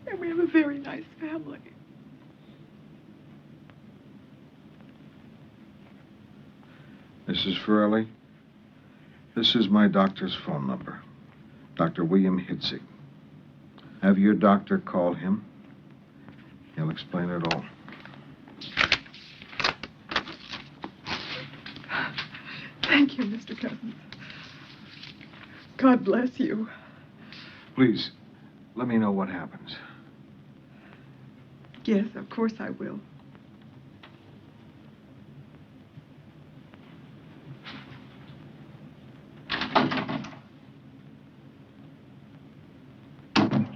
And we have a very nice family. Mrs. Furley, this is my doctor's phone number. Dr. William Hitzig. Have your doctor call him. He'll explain it all. Thank you, Mr. Cousins. God bless you. Please, let me know what happens. Yes, of course I will.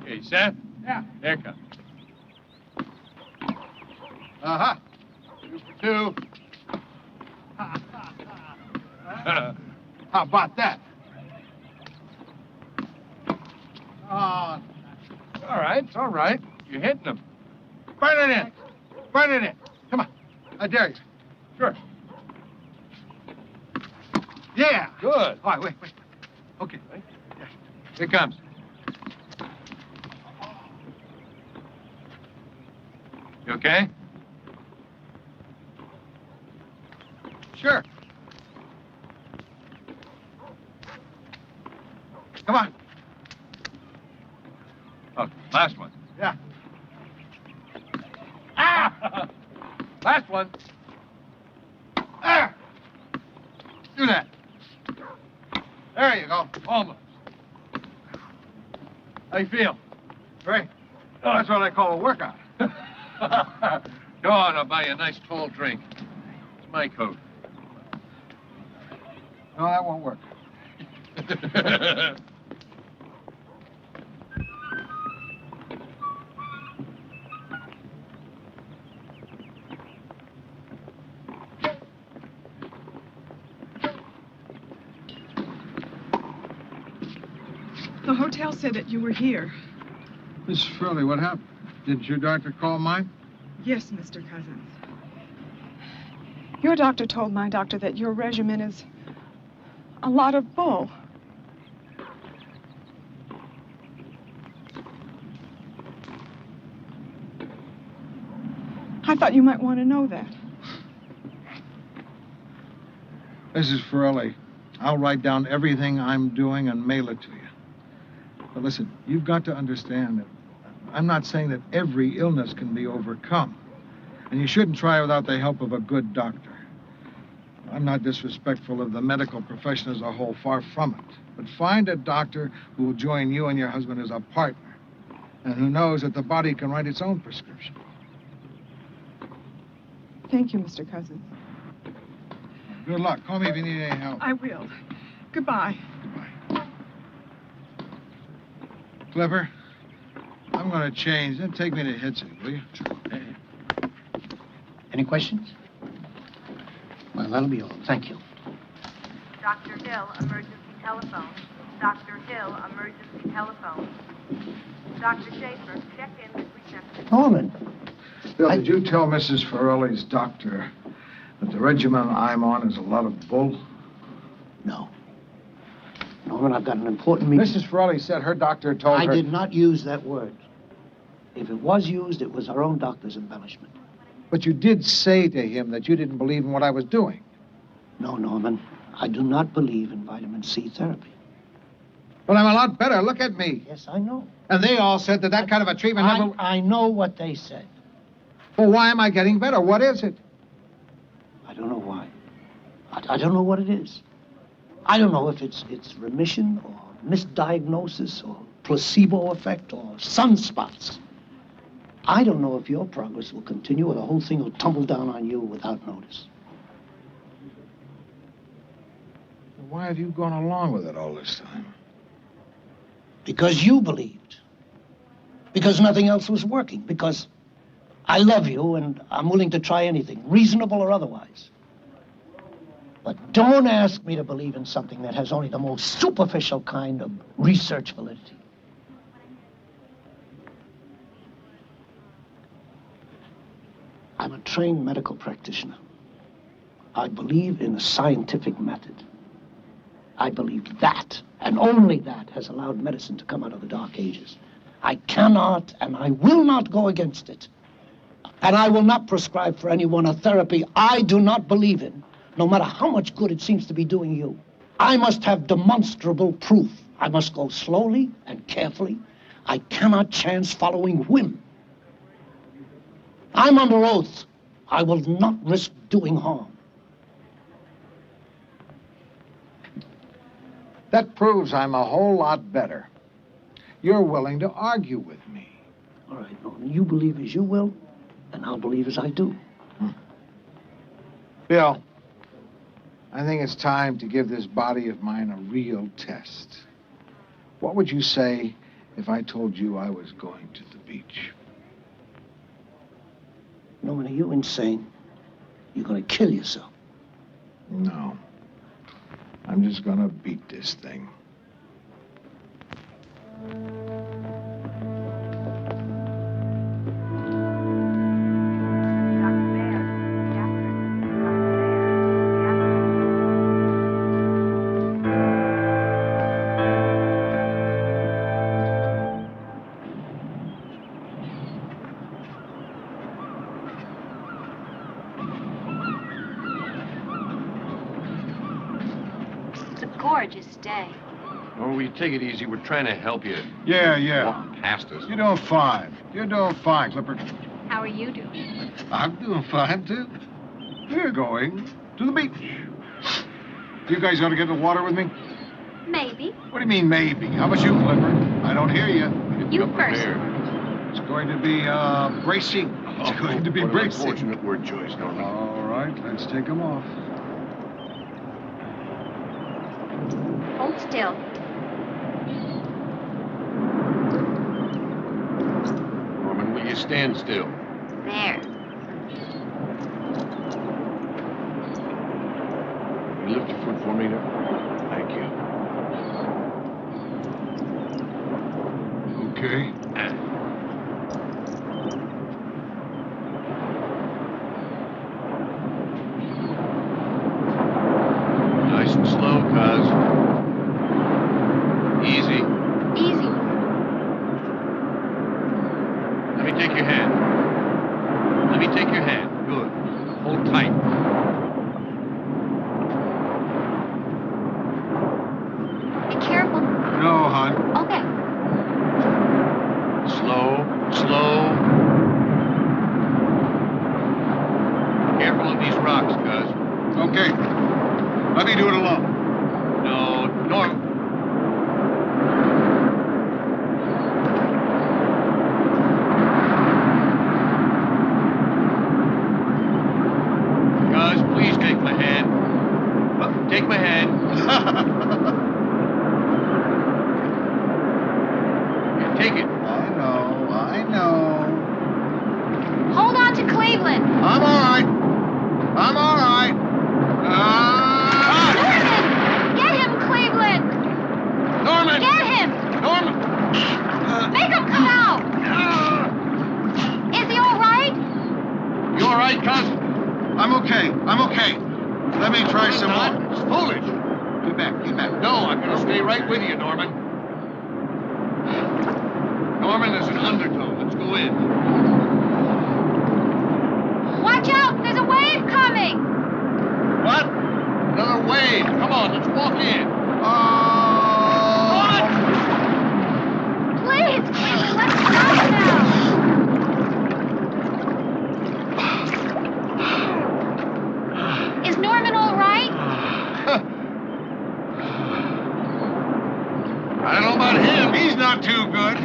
Hey, Seth? Yeah. Here it comes. Uh-huh. 2 for 2. How about that? All right, it's all right. You're hitting them. Burn it in. Burn it in. Come on. I dare you. Sure. Yeah. Good. All right, wait. Okay. Yeah. Here it comes. You okay? Sure. Come on. Oh, last one. Yeah. Ah! Last one. There. Do that. There you go. Almost. How you feel? Great. Oh, that's what I call a workout. Go on, I'll buy you a nice tall drink. It's my coat. No, that won't work. The hotel said that you were here. Miss Furley, what happened? Did your doctor call mine? Yes, Mr. Cousins. Your doctor told my doctor that your regimen is a lot of bull. I thought you might want to know that. Mrs. Furley, I'll write down everything I'm doing and mail it to you. But listen, you've got to understand that I'm not saying that every illness can be overcome. And you shouldn't try without the help of a good doctor. I'm not disrespectful of the medical profession as a whole, far from it. But find a doctor who will join you and your husband as a partner, and who knows that the body can write its own prescription. Thank you, Mr. Cousins. Good luck. Call me if you need any help. I will. Goodbye. Clipper, I'm going to change. Then take me to Hitzig, will you? Any questions? Well, that'll be all. Thank you. Dr. Hill, emergency telephone. Dr. Hill, emergency telephone. Dr. Schaefer, check in with reception. Norman. Bill, did you tell Mrs. Farrelly's doctor that the regimen I'm on is a lot of bull? No. Norman, I've got an important meeting. Mrs. Farrelly said her doctor told her... I did not use that word. If it was used, it was her own doctor's embellishment. But you did say to him that you didn't believe in what I was doing. No, Norman. I do not believe in vitamin C therapy. But I'm a lot better. Look at me. Yes, I know. And they all said that kind of a treatment never... I know what they said. Well, why am I getting better? What is it? don't know why. I don't know what it is. I don't know if it's remission or misdiagnosis or placebo effect or sunspots. I don't know if your progress will continue or the whole thing will tumble down on you without notice. Why have you gone along with it all this time? Because you believed. Because nothing else was working. Because I love you and I'm willing to try anything, reasonable or otherwise. But don't ask me to believe in something that has only the most superficial kind of research validity. I'm a trained medical practitioner. I believe in a scientific method. I believe that, and only that, has allowed medicine to come out of the Dark Ages. I cannot and I will not go against it. And I will not prescribe for anyone a therapy I do not believe in, no matter how much good it seems to be doing you. I must have demonstrable proof. I must go slowly and carefully. I cannot chance following whim. I'm under oath. I will not risk doing harm. That proves I'm a whole lot better. You're willing to argue with me. All right, Norman, you believe as you will, and I'll believe as I do. Bill, I think it's time to give this body of mine a real test. What would you say if I told you I was going to the beach? Norman, are you insane? You're going to kill yourself. No. I'm just going to beat this thing. Gorgeous day. Oh, will you take it easy? We're trying to help you. Yeah. Walk past us. You're doing fine. You're doing fine, Clipper. How are you doing? I'm doing fine, too. We're going to the beach. You guys ought to get in the water with me? Maybe. What do you mean, maybe? How about you, Clipper? I don't hear you. You first. It's going to be, bracing. It's going to be What an bracing. unfortunate word choice, Norman. All right, let's take them off. Hold still. Norman, will you stand still? There. Will you lift your foot for me there? Thank you. Okay. Nice and slow, cuz. Easy. Easy. Let me take your hand. Let me take your hand. Good. Hold tight. Be careful. No, hon. Okay. Slow. Careful on these rocks, cuz. Okay. Let me do it alone. No, Norm. Guys, please take my hand. Take my hand. Yeah, take it. I know. Hold on to Cleveland. I'm all right. I'm all right. Norman! Get him, Cleveland! Norman! Get him! Norman! Make him come out! Is he all right? You all right, cuz? I'm okay. Let me try some more. It's foolish. Get back. No, I'm going to stay right with you, Norman. Norman, there's an undertow. Let's go in. Watch out! There's a wave coming! What? Another wave. Come on, let's walk in. Please, Cleveland, let's stop now! not too good.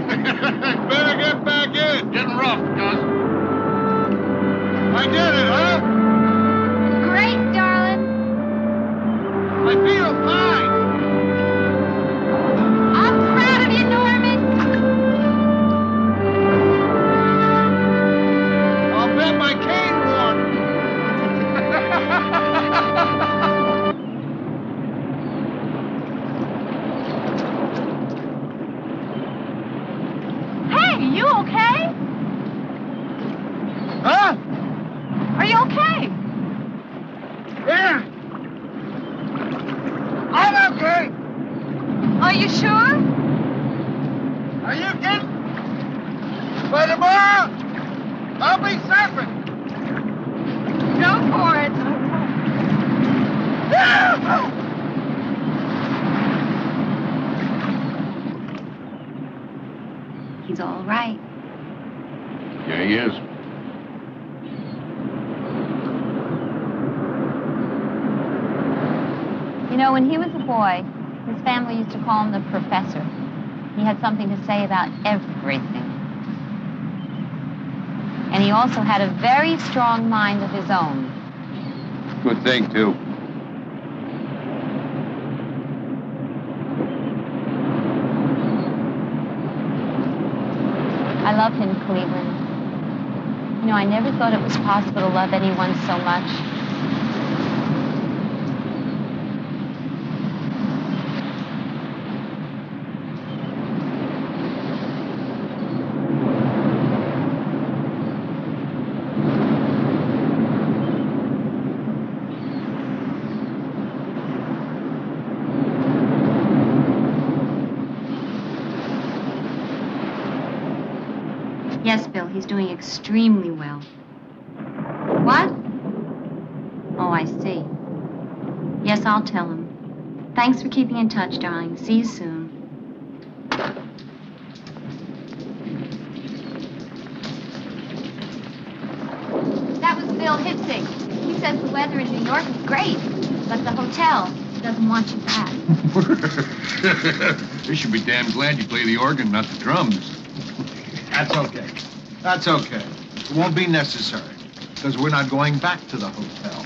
Better get back in. Getting rough, Gus. I did it, huh? Great, darling. I feel fine. I'm proud of you, Norman. I'll bet my cane worn. Hey, you okay? Huh? Are you okay? Yeah. I'm okay. Are you sure? Are you kidding? By tomorrow, I'll be surfing. Go for it. He's all right. Yeah, he is. You know, when he was a boy, his family used to call him the professor. He had something to say about everything. And he also had a very strong mind of his own. Good thing, too. I love him, Cleveland. You know, I never thought it was possible to love anyone so much. Yes, Bill, he's doing extremely well. What? Oh, I see. Yes, I'll tell him. Thanks for keeping in touch, darling. See you soon. That was Bill Hitzig. He says the weather in New York is great, but the hotel doesn't want you back. They should be damn glad you play the organ, not the drums. That's okay. That's okay. It won't be necessary, because we're not going back to the hotel.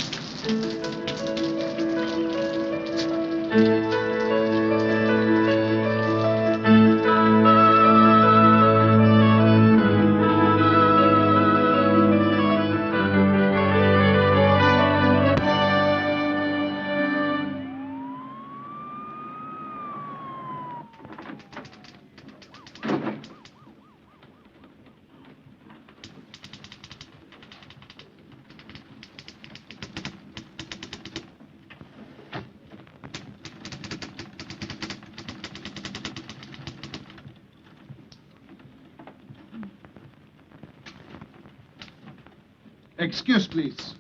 Excuse, please.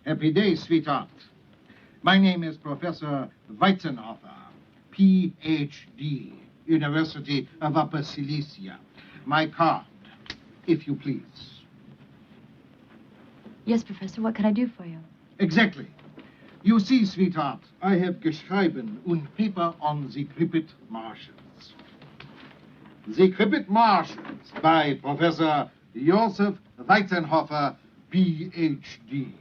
Happy day, sweetheart. My name is Professor Weizenhofer, Ph.D., University of Upper Silesia. My card, if you please. Yes, Professor, what can I do for you? Exactly. You see, sweetheart, I have geschrieben un paper on the Krippit Martians. The Krippit Martians by Professor Joseph Weizenhofer, Ph.D.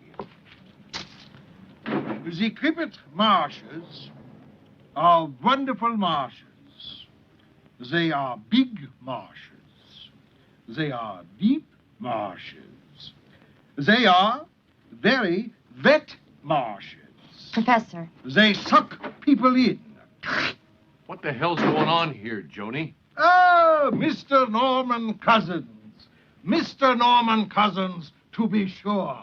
The Krippit marshes are wonderful marshes. They are big marshes. They are deep marshes. They are very wet marshes. Professor. They suck people in. What the hell's going on here, Joni? Oh, Mr. Norman Cousins. Mr. Norman Cousins, to be sure.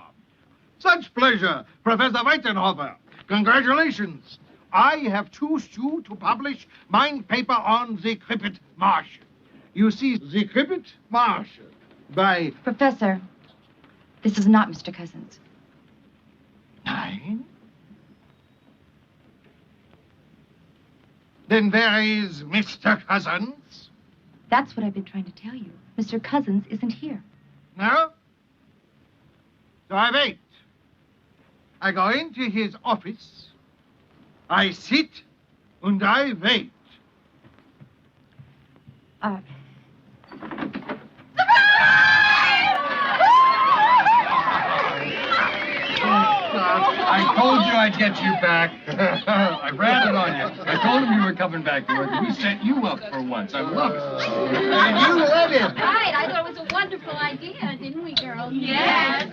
Such pleasure, Professor Weizenhofer. Congratulations. I have chosen you to publish my paper on the Krippit Marsh. You see, the Krippit Marsh by... Professor, this is not Mr. Cousins. Nine? Then where is Mr. Cousins? That's what I've been trying to tell you. Mr. Cousins isn't here. No? So I wait. I go into his office. I sit and I wait. I told you I'd get you back. I ran it on you. I told him you were coming back to work. We set you up for once. I love it. And you let him. Right, I thought it was a wonderful idea, didn't we, girls? Yes.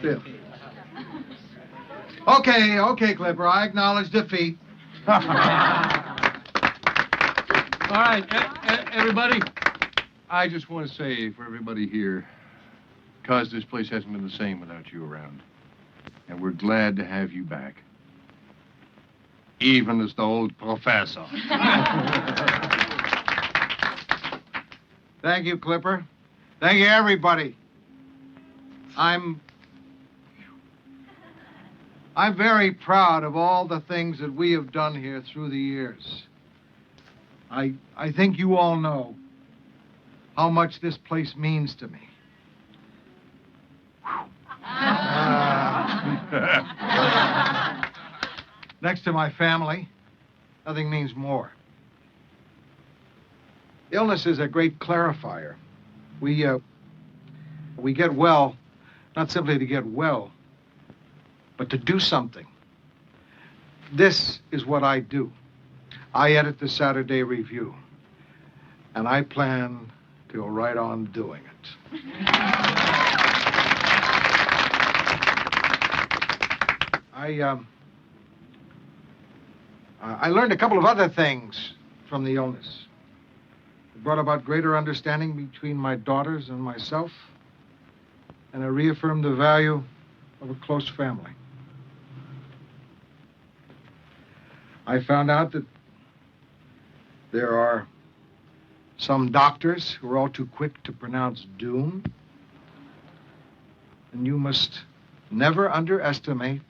Bill. Okay, Clipper. I acknowledge defeat. All right, everybody. I just want to say for everybody here, because this place hasn't been the same without you around. And we're glad to have you back. Even as the old professor. Thank you, Clipper. Thank you, everybody. I'm very proud of all the things that we have done here through the years. I think you all know how much this place means to me. Next to my family, nothing means more. Illness is a great clarifier. We get well, not simply to get well, but to do something. This is what I do. I edit the Saturday Review, and I plan to go right on doing it. I learned a couple of other things from the illness. It brought about greater understanding between my daughters and myself, and it reaffirmed the value of a close family. I found out that there are some doctors who are all too quick to pronounce doom, and you must never underestimate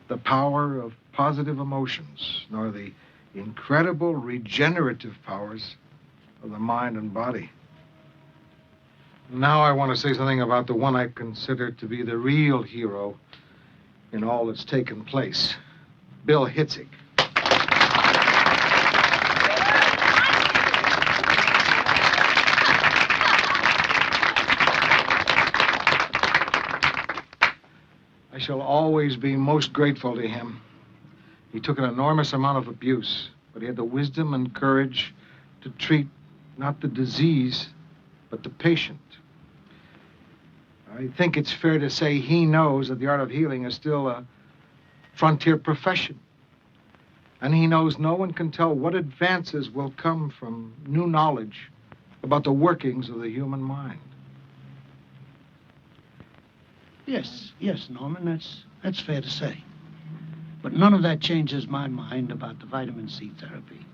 the power of positive emotions, nor the incredible regenerative powers of the mind and body. Now I want to say something about the one I consider to be the real hero in all that's taken place, Bill Hitzig. I shall always be most grateful to him. He took an enormous amount of abuse, but he had the wisdom and courage to treat not the disease, but the patient. I think it's fair to say he knows that the art of healing is still a frontier profession. And he knows no one can tell what advances will come from new knowledge about the workings of the human mind. Yes, Norman, that's fair to say. But none of that changes my mind about the vitamin C therapy.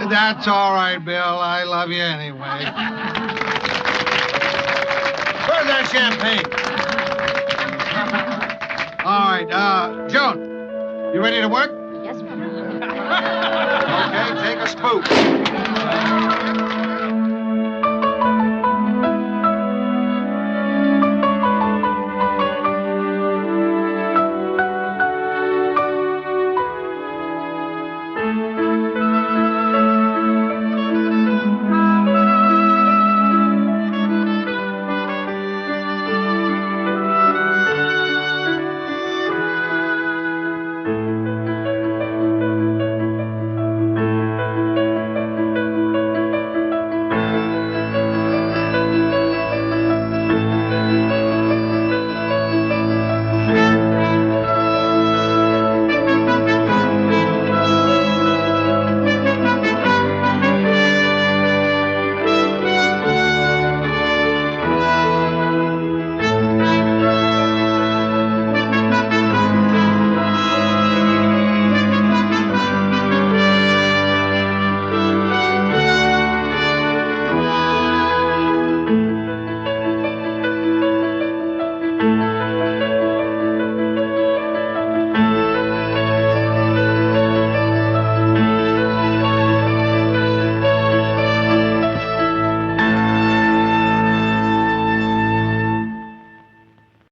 That's all right, Bill. I love you anyway. Where's that champagne? All right, Joan, you ready to work? Yes, sir. Okay, take a spoon.